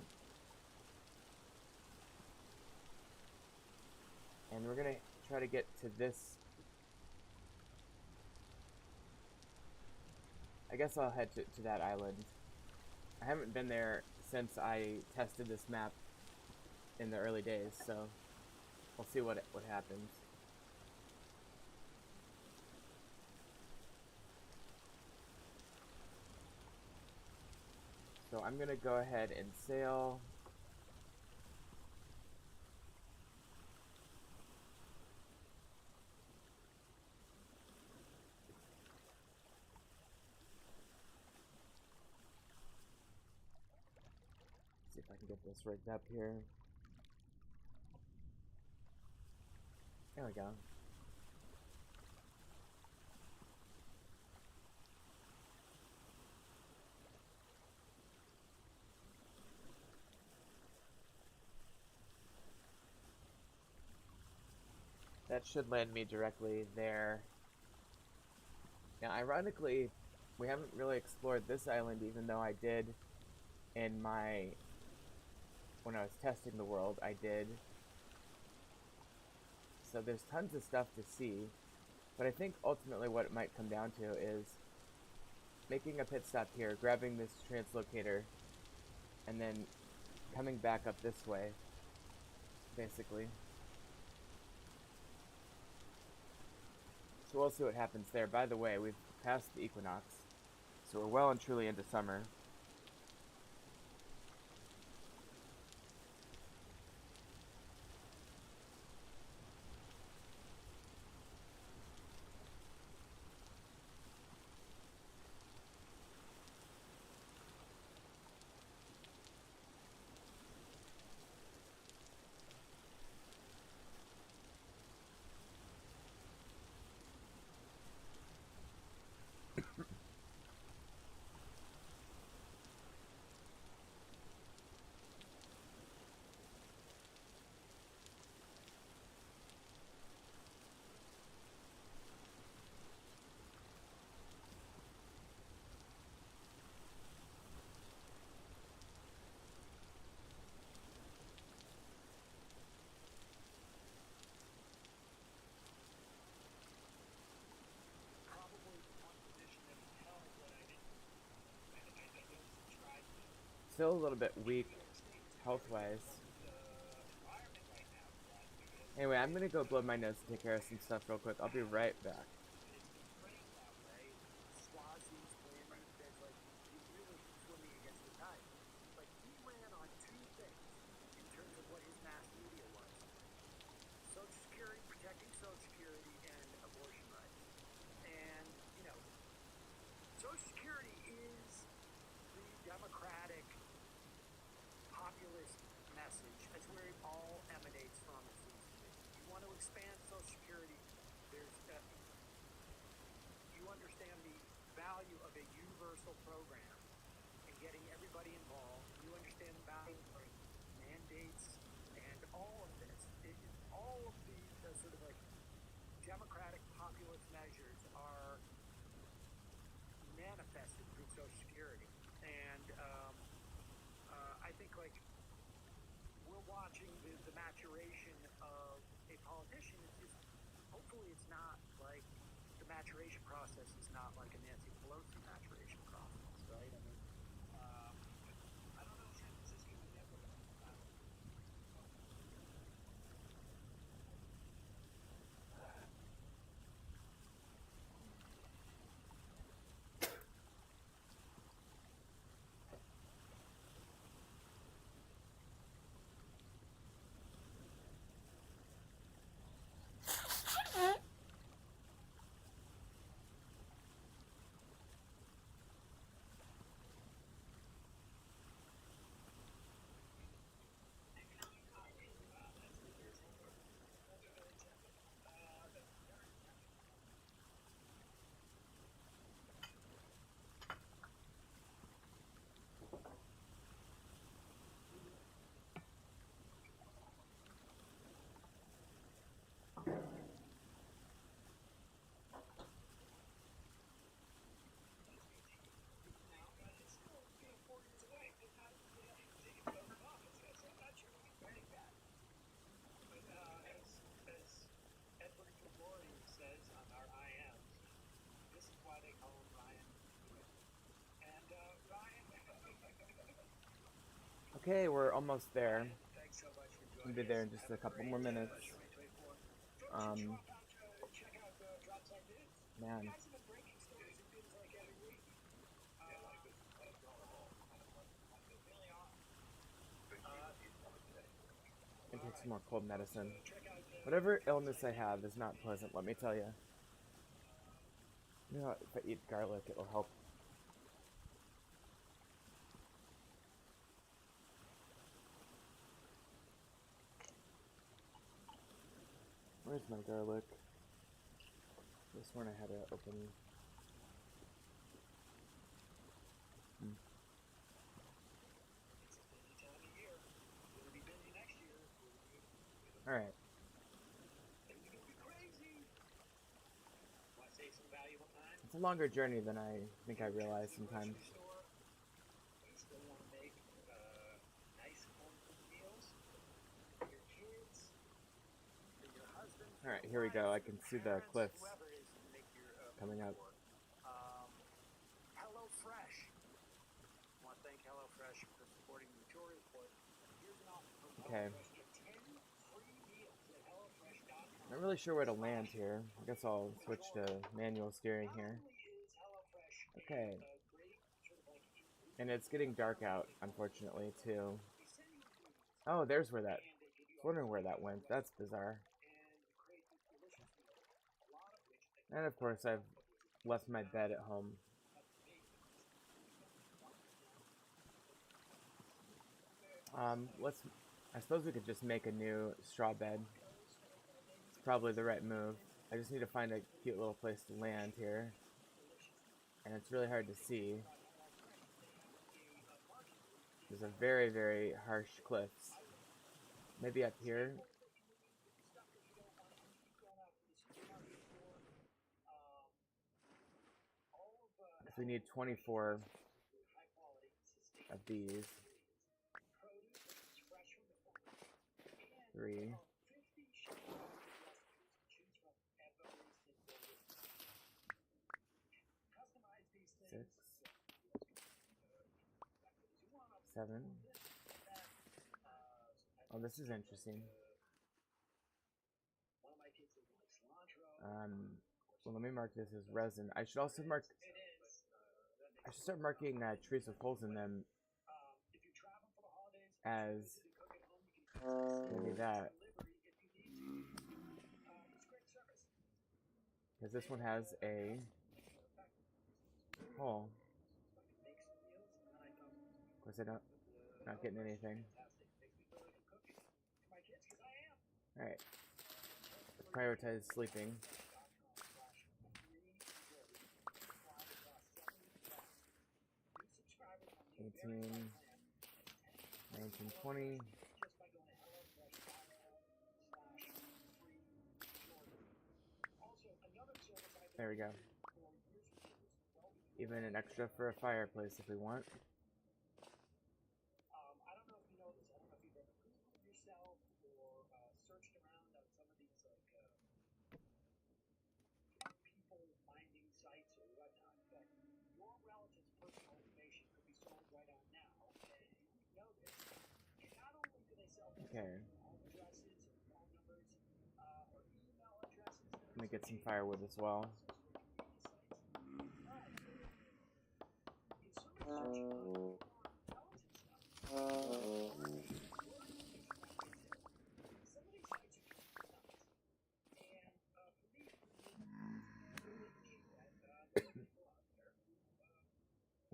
And we're gonna try to get to this. I guess I'll head to that island. I haven't been there since I tested this map in the early days, so we'll see what happens. So I'm gonna go ahead and sail. See if I can get this rigged up here. There we go. That should land me directly there. Now, ironically, we haven't really explored this island, even though I did in my when I was testing the world, I did. So there's tons of stuff to see, but I think ultimately what it might come down to is making a pit stop here, grabbing this translocator, and then coming back up this way, basically. So we'll see what happens there. By the way, we've passed the equinox, so we're well and truly into summer. Still a little bit weak, health-wise. Anyway, I'm gonna go blow my nose and take care of some stuff real quick. I'll be right back. Okay, we're almost there. We'll be there in just a couple more minutes. Man. I take some more cold medicine. Whatever illness I have is not pleasant, let me tell you. You know, if I eat garlic, it'll help. Where's my garlic? This one I had to open. Alright. It's a longer journey than I think I realize sometimes. Alright, here we go. I can see the cliffs coming up. HelloFresh. I want to thank HelloFresh for supporting the Majority Report. Here's an offer from Okay. HelloFresh. Get 10 free meals at HelloFresh.com. Not really sure where to land here. I guess I'll switch to manual steering here. Okay. And it's getting dark out, unfortunately, too. Oh, there's where that... I was wondering where that went. That's bizarre. And of course, I've left my bed at home. I suppose we could just make a new straw bed. It's probably the right move. I just need to find a cute little place to land here. And it's really hard to see. There's a very, very harsh cliffs. Maybe up here. If we need 24 of these. 3. 6. 7. Oh, this is interesting. Well, let me mark this as resin. I should also mark... I should start marking trees with holes in them as... maybe that. Because this one has a hole. Of course, I'm not getting anything. Alright. Prioritize sleeping. 18, 19, 20. There we go. Even an extra for a fireplace if we want. I don't know if you know this. I don't know if you've ever Googled yourself or searched around on some of these people finding sites or whatnot. But your relative's personal information could be sold right on now, and you know this. And not only do they sell home addresses or phone numbers or email addresses. Let me get some firewood as well.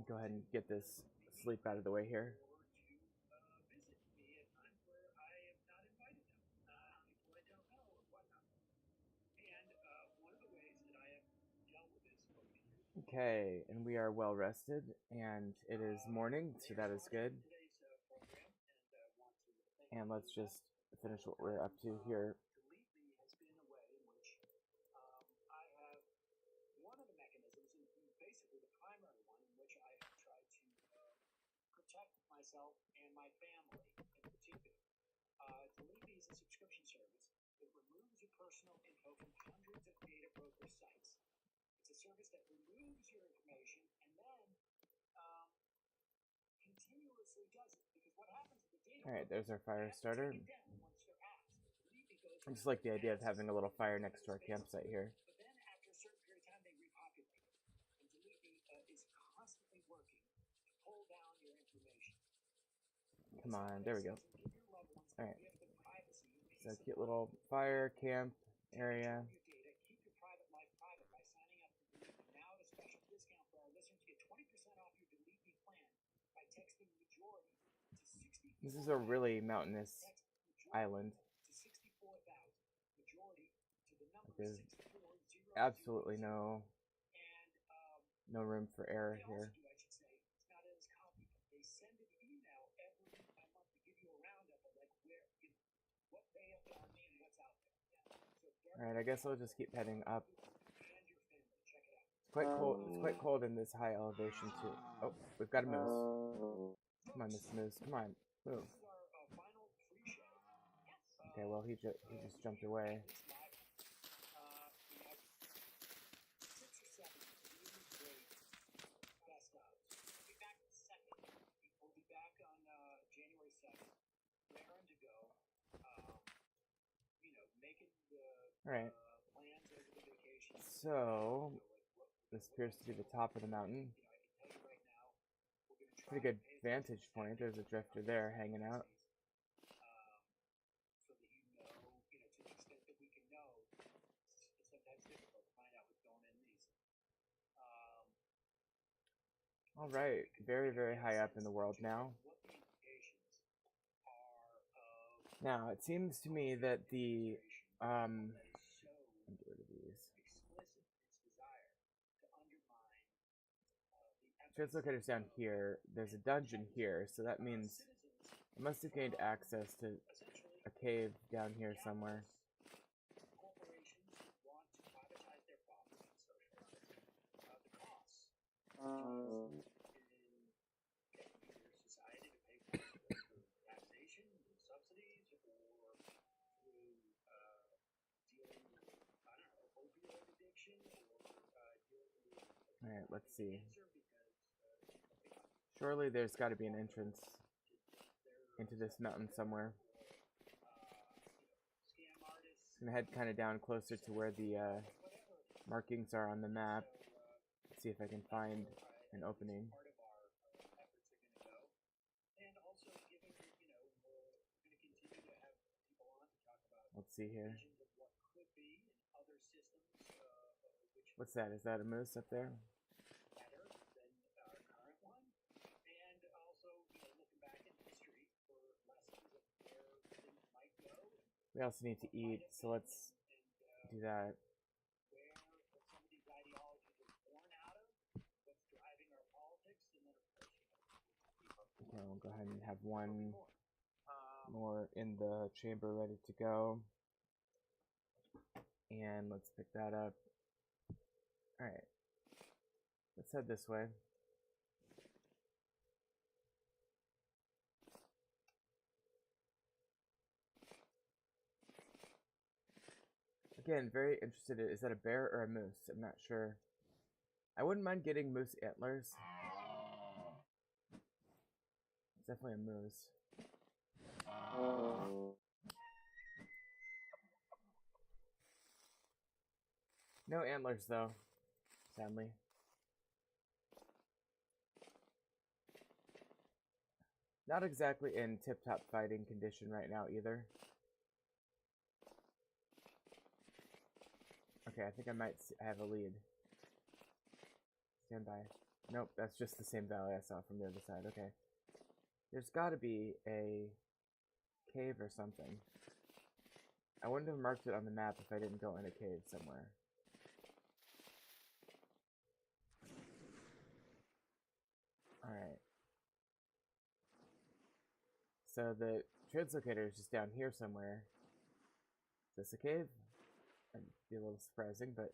Go ahead and get this sleep out of the way here. Okay, and we are well rested, and it is morning, so that is good. And let's just finish what we're up to here. One of the mechanisms, and basically the primary one, in which I have tried to protect myself and my family in particular. Delete is a subscription service that removes your personal info from hundreds of data broker sites. It's a service that removes your information and then continuously does it. Because what happens with the data... Alright, there's our fire starter. I just like the idea of having a little fire next to our campsite here. But then after a certain period of time, they repopulate it. And Delete is constantly working to pull down your information. Come on, there we go. Alright. So cute little fire camp area. Keep your private life private by signing up for Delete. Now at a special discount for our listeners, get 20% off your Delete Me plan by texting Majority to 60. This is a really mountainous island. There's absolutely no room for error here. Alright, I guess I'll just keep heading up. It's quite cold. It's quite cold in this high elevation too. Oh, we've got a moose. Come on, Miss Moose. Come on, move. Okay, well he just jumped away. Alright. So, this appears to be the top of the mountain. Pretty good vantage point. There's a drifter there hanging out. So that you know, to the extent that we can know, it's sometimes difficult to find out what's going in these. Alright, very, very high up in the world now. Now, it seems to me that the, let me get rid of these. Translocator's down here. There's a dungeon here, so that means I must have gained access to a cave down here somewhere. Alright, let's see. Surely there's got to be an entrance into this mountain somewhere. I'm gonna head kind of down closer to where the markings are on the map. See if I can find an opening. Let's see here. What's that? Is that a moose up there? We also need to eat, so let's do that. Okay, we'll go ahead and have one more in the chamber ready to go. And let's pick that up. Alright. Let's head this way. Again, very interested in, is that a bear or a moose? I'm not sure. I wouldn't mind getting moose antlers. It's definitely a moose. No antlers though, sadly. Not exactly in tip-top fighting condition right now either. Okay, I think I might have a lead. Stand by. Nope, that's just the same valley I saw from the other side. Okay. There's got to be a cave or something. I wouldn't have marked it on the map if I didn't go in a cave somewhere. Alright. So the translocator is just down here somewhere. Is this a cave? That'd be a little surprising, but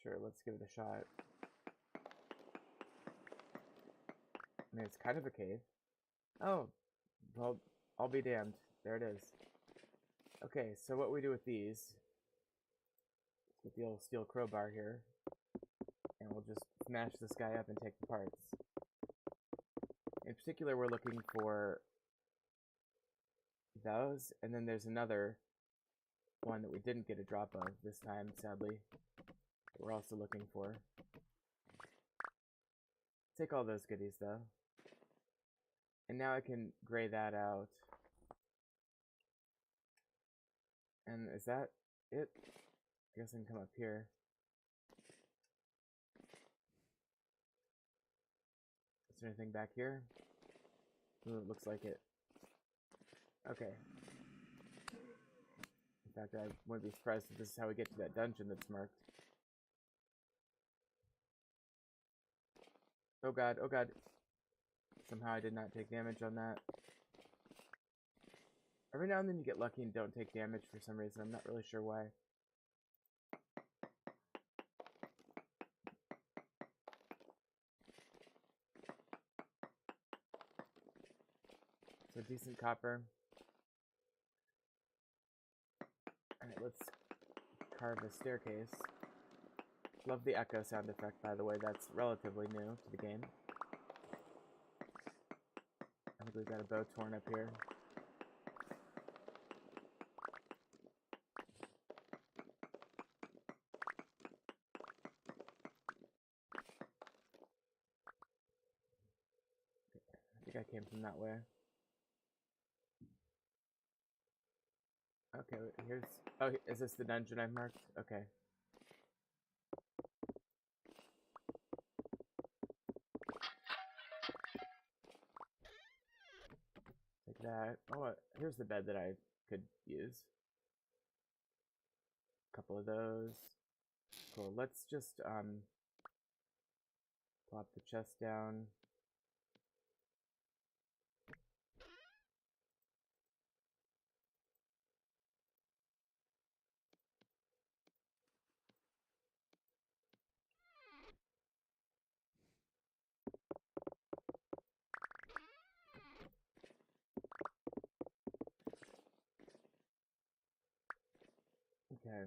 sure, let's give it a shot. I mean, it's kind of a cave. Oh, well, I'll be damned. There it is. Okay, so what we do with these, let's get the old steel crowbar here, and we'll just smash this guy up and take the parts. In particular, we're looking for those, and then there's another one that we didn't get a drop of this time, sadly, that we're also looking for. Take all those goodies, though. And now I can gray that out. And is that it? I guess I can come up here. Is there anything back here? Ooh, it looks like it. Okay. In fact, I wouldn't be surprised if this is how we get to that dungeon that's marked. Oh god, oh god. Somehow I did not take damage on that. Every now and then you get lucky and don't take damage for some reason. I'm not really sure why. So decent copper. Alright, let's carve a staircase. Love the echo sound effect, by the way. That's relatively new to the game. I think we've got a bow torn up here. think I came from that way. Okay, here's... Oh, is this the dungeon I've marked? Okay. Take that. Oh, here's the bed that I could use. A couple of those. Cool. Let's just, plop the chest down. Okay.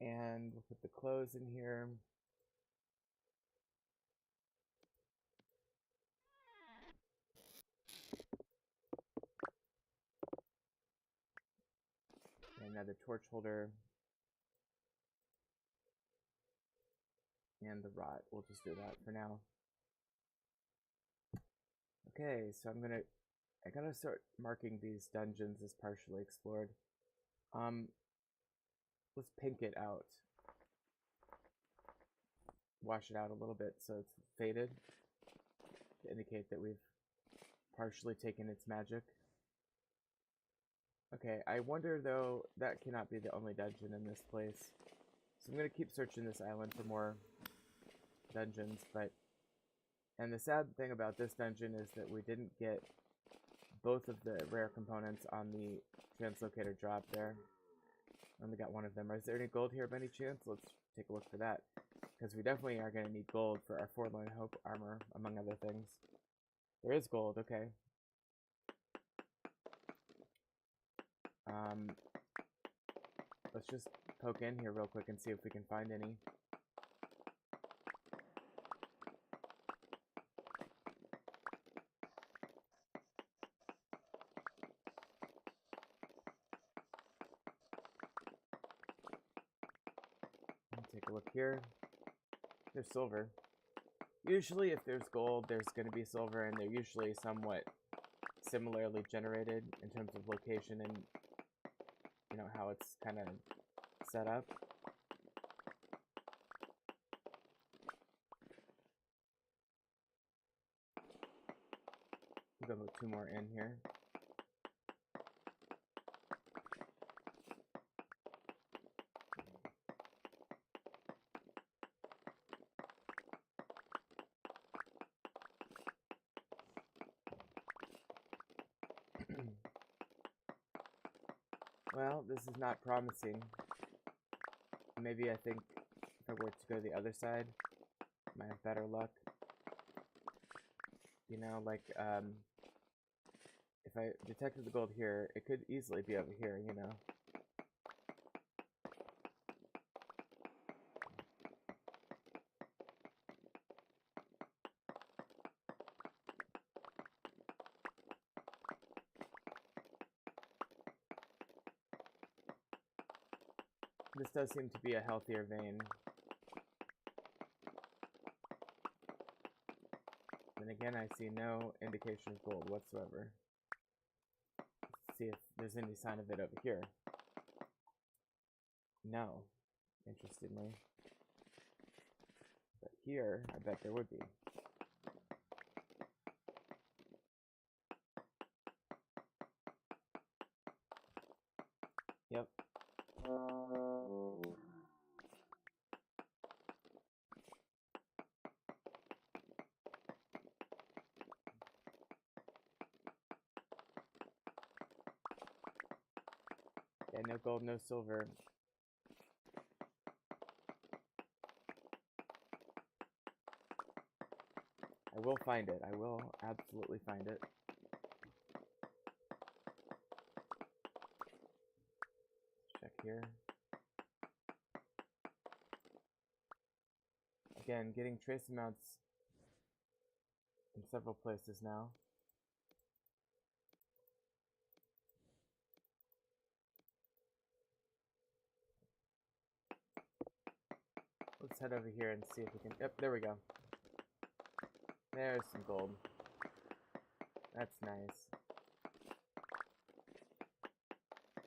And we'll put the clothes in here. And another torch holder. And the rod. We'll just do that for now. Okay, so I gotta start marking these dungeons as partially explored. Let's pink it out. Wash it out a little bit so it's faded to indicate that we've partially taken its magic. Okay, I wonder though, that cannot be the only dungeon in this place. So I'm gonna keep searching this island for more dungeons, and the sad thing about this dungeon is that we didn't get both of the rare components on the translocator drop there. Only got one of them. Is there any gold here by any chance? Let's take a look for that. Because we definitely are going to need gold for our Forlorn Hope armor, among other things. There is gold, okay. Let's just poke in here real quick and see if we can find any. Take a look here. There's silver. Usually if there's gold, there's going to be silver, and they're usually somewhat similarly generated in terms of location and, you know, how it's kind of set up. We'll go with 2 more in here. Well, this is not promising. Maybe I think if I were to go the other side, I might have better luck. You know, like, if I detected the gold here, it could easily be over here, you know. This does seem to be a healthier vein. Then again, I see no indication of gold whatsoever. Let's see if there's any sign of it over here. No, interestingly. But here, I bet there would be. Yep. Yeah, no gold, no silver. I will find it. I will absolutely find it. Check here. Again, getting trace amounts in several places now. Let's head over here and see if we can... Yep, there we go. There's some gold. That's nice.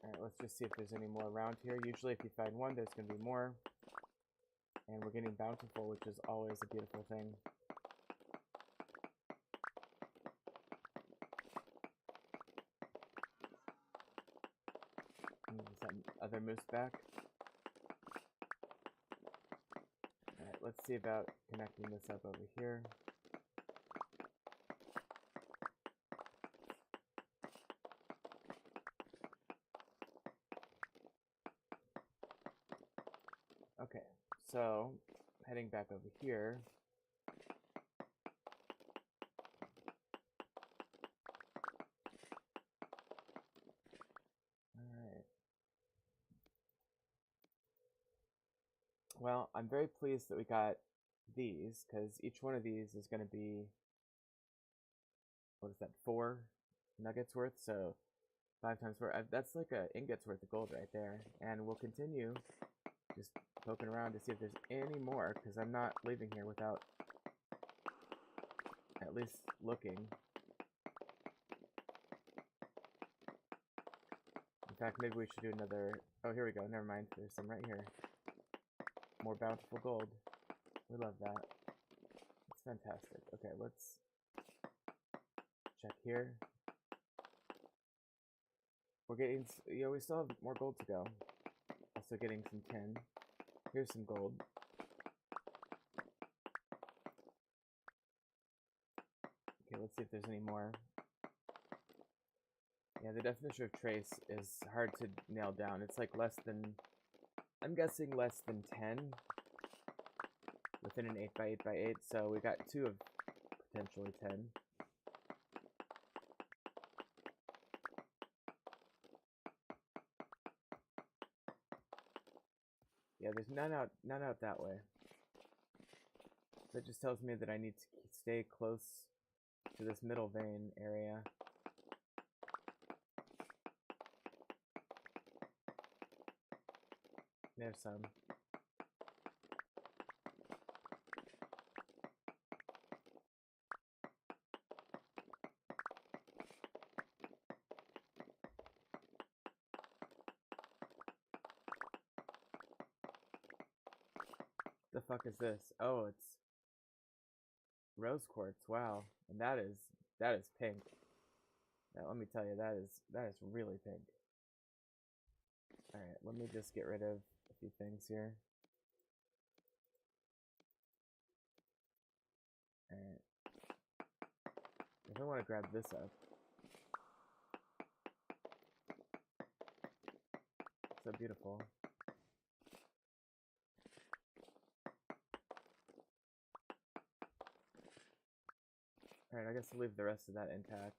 Alright, let's just see if there's any more around here. Usually if you find one, there's going to be more. And we're getting bountiful, which is always a beautiful thing. Is that other moose back? Alright, let's see about connecting this up over here. Okay, so heading back over here. Alright. Well, I'm very pleased that we got these, because each one of these is going to be, what is that, 4 nuggets worth, so 5 times 4, that's like a ingot's worth of gold right there, and we'll continue just poking around to see if there's any more, because I'm not leaving here without at least looking. In fact, maybe we should do another, oh, here we go, never mind, there's some right here. More bountiful gold. We love that. It's fantastic. Okay, let's check here. We're getting, you know, we still have more gold to go. Also getting some tin. Here's some gold. Okay, let's see if there's any more. Yeah, the definition of trace is hard to nail down. It's like less than, I'm guessing less than 10 within an 8x8x8, so we got 2 of potentially 10. Yeah, there's none out that way. That just tells me that I need to stay close to this middle vein area. There's some. The fuck is this? Oh, it's rose quartz. Wow, and that is pink. Now, let me tell you, that is really pink. All right, let me just get rid of a few things here. All right, if I want to grab this up, so beautiful. Alright, I guess I'll leave the rest of that intact.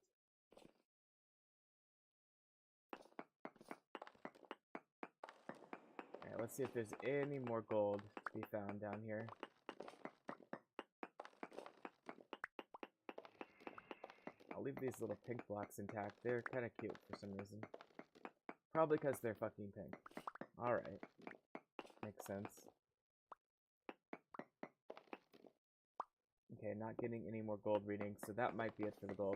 Alright, let's see if there's any more gold to be found down here. I'll leave these little pink blocks intact. They're kind of cute for some reason. Probably because they're fucking pink. Alright. Makes sense. Okay, not getting any more gold readings, so that might be it for the gold.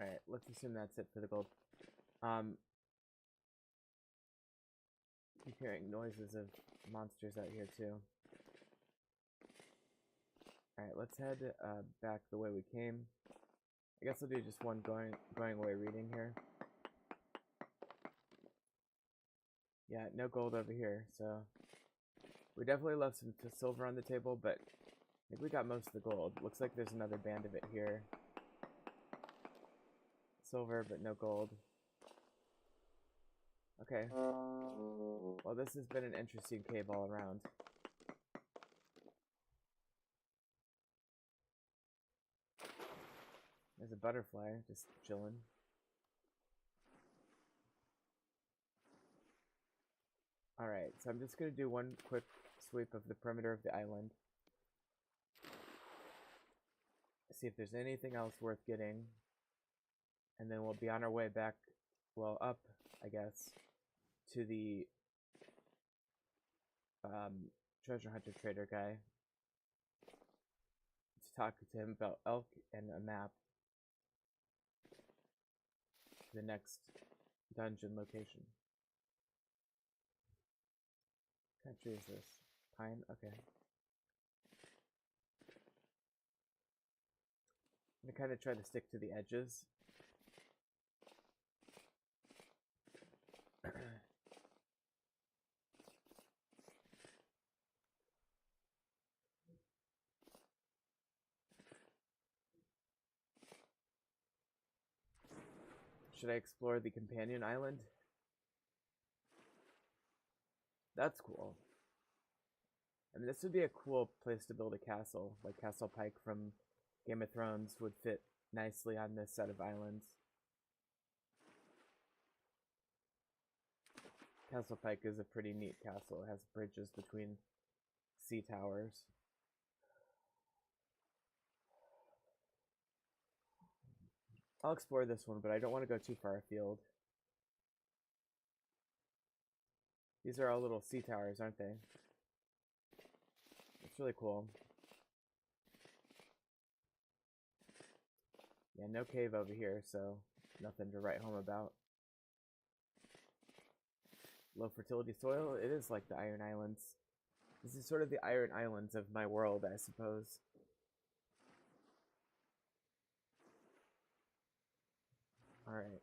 Alright, let's assume that's it for the gold. Keep hearing noises of monsters out here too. Alright, let's head back the way we came. I guess I'll do just one going away reading here. Yeah, no gold over here, so we definitely left some silver on the table, but I think we got most of the gold. Looks like there's another band of it here. Silver, but no gold. Okay. Well, this has been an interesting cave all around. There's a butterfly just chilling. Alright, so I'm just gonna do one quick sweep of the perimeter of the island. See if there's anything else worth getting. And then we'll be on our way back, well, up, I guess, to the treasure hunter trader guy. To talk to him about elk and a map. To the next dungeon location. What kind of tree is this? Pine? Okay. I'm gonna kind of try to stick to the edges. Should I explore the companion island? That's cool. I mean, this would be a cool place to build a castle. Like Castle Pike from Game of Thrones would fit nicely on this set of islands. Castle Pike is a pretty neat castle. It has bridges between sea towers. I'll explore this one, but I don't want to go too far afield. These are all little sea towers, aren't they? It's really cool. Yeah, no cave over here, so nothing to write home about. Low fertility soil? It is like the Iron Islands. This is sort of the Iron Islands of my world, I suppose. Alright.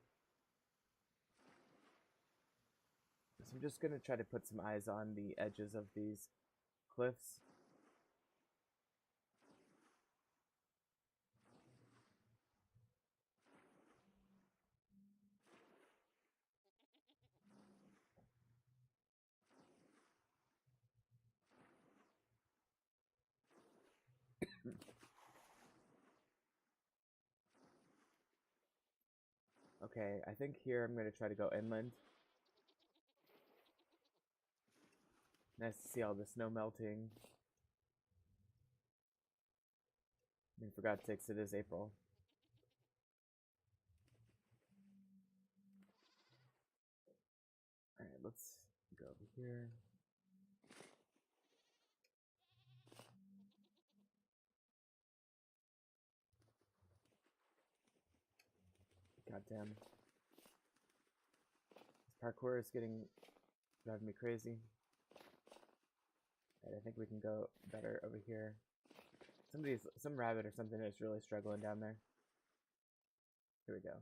So I'm just going to try to put some eyes on the edges of these cliffs. Okay, I think here I'm going to try to go inland. Nice to see all the snow melting. I mean, for God's sakes, it is April. Alright, let's go over here. Goddamn. This parkour is driving me crazy. Right, I think we can go better over here. Some rabbit or something is really struggling down there. Here we go.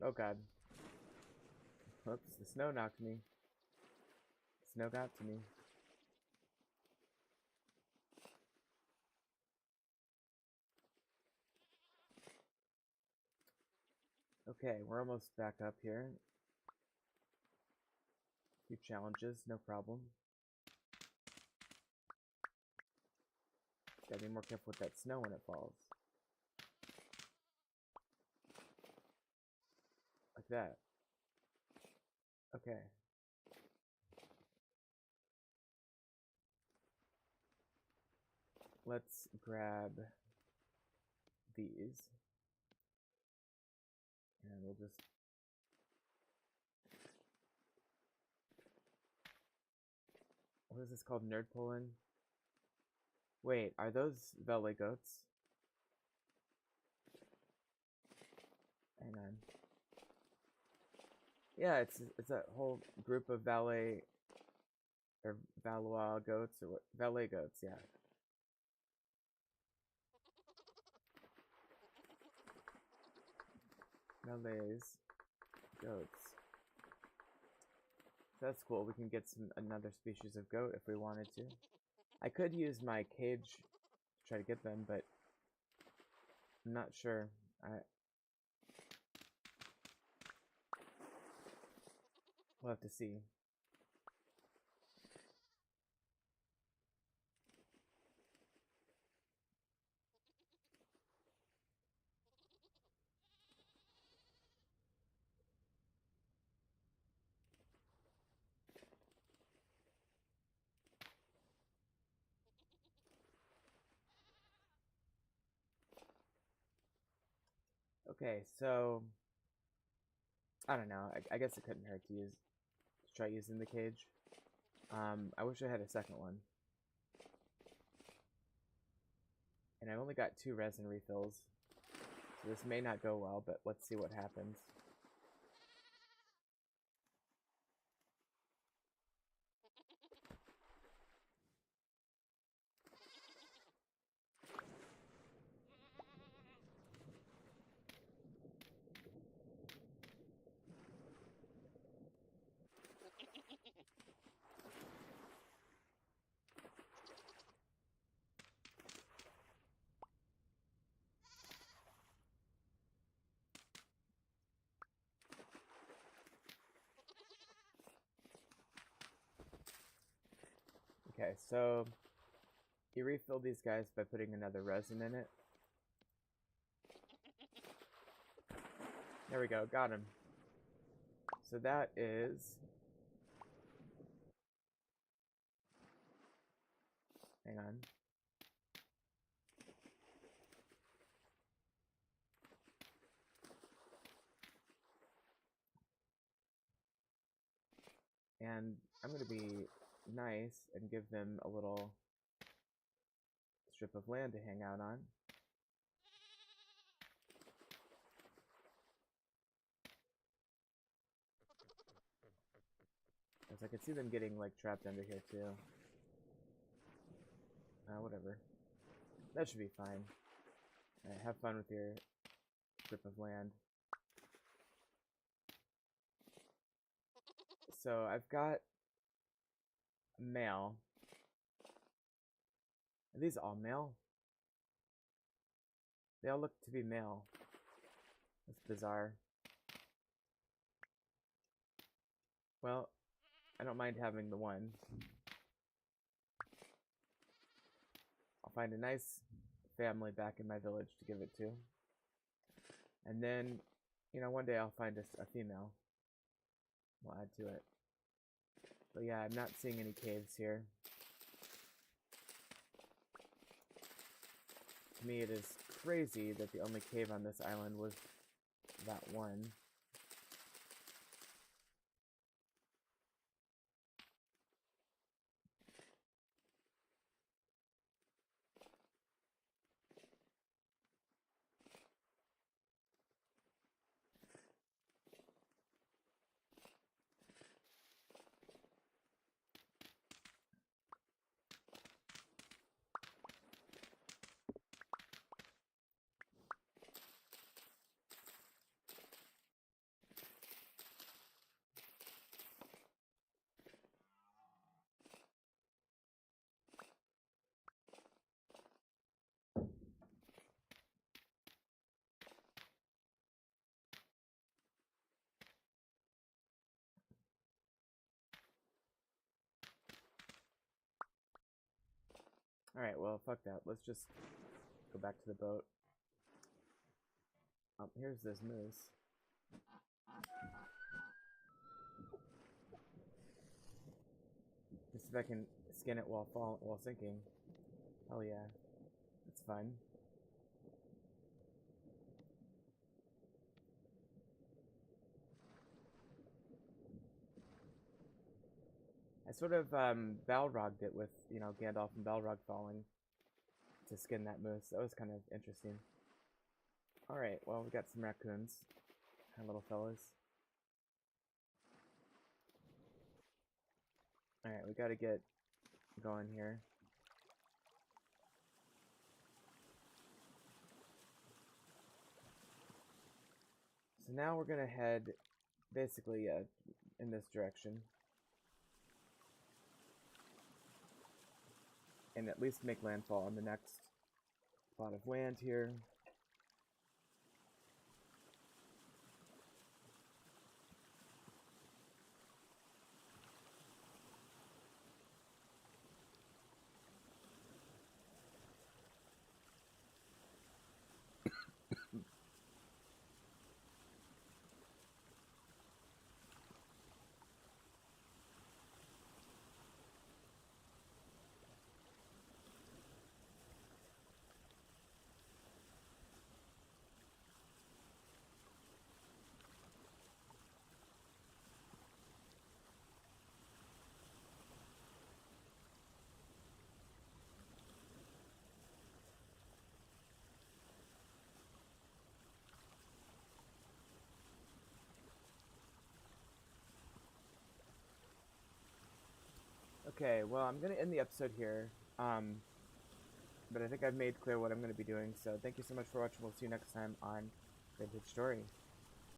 Oh god. Oops, the snow knocked me. Snow got to me. Okay, we're almost back up here. A few challenges, no problem. Gotta be more careful with that snow when it falls. Like that. Okay. Let's grab these. And we'll just... What is this called? Nerd pulling? Wait, are those valet goats? Hang on. Yeah, it's a whole group of valet or Valois goats or what? Valet goats, yeah. Valets goats. That's cool. We can get another species of goat if we wanted to. I could use my cage to try to get them, but I'm not sure. We'll have to see. Okay, so I don't know. I guess it couldn't hurt to try using the cage. I wish I had a second one. And I only got 2 resin refills, so this may not go well, but let's see what happens. Okay, so you refill these guys by putting another resin in it. There we go, got him. So that is... Hang on. And I'm going to be nice and give them a little strip of land to hang out on. Because I can see them getting, like, trapped under here, too. Whatever. That should be fine. Alright, have fun with your strip of land. So, I've got a male. Are these all male? They all look to be male. That's bizarre. Well, I don't mind having the one. I'll find a nice family back in my village to give it to. And then, you know, one day I'll find a female. We'll add to it. But yeah, I'm not seeing any caves here. To me, it is crazy that the only cave on this island was that one. Alright, well, fuck that. Let's just go back to the boat. Here's this moose. Just if I can skin it while sinking. Oh yeah, that's fun. I sort of Balrogged it with, you know, Gandalf and Balrog falling to skin that moose. That was kind of interesting. Alright, well, we got some raccoons. Hi, little fellas. Alright, we gotta get going here. So now we're gonna head basically in this direction. And at least make landfall on the next plot of land here. Okay, well, I'm gonna end the episode here. But I think I've made clear what I'm gonna be doing. So thank you so much for watching. We'll see you next time on Vintage Story.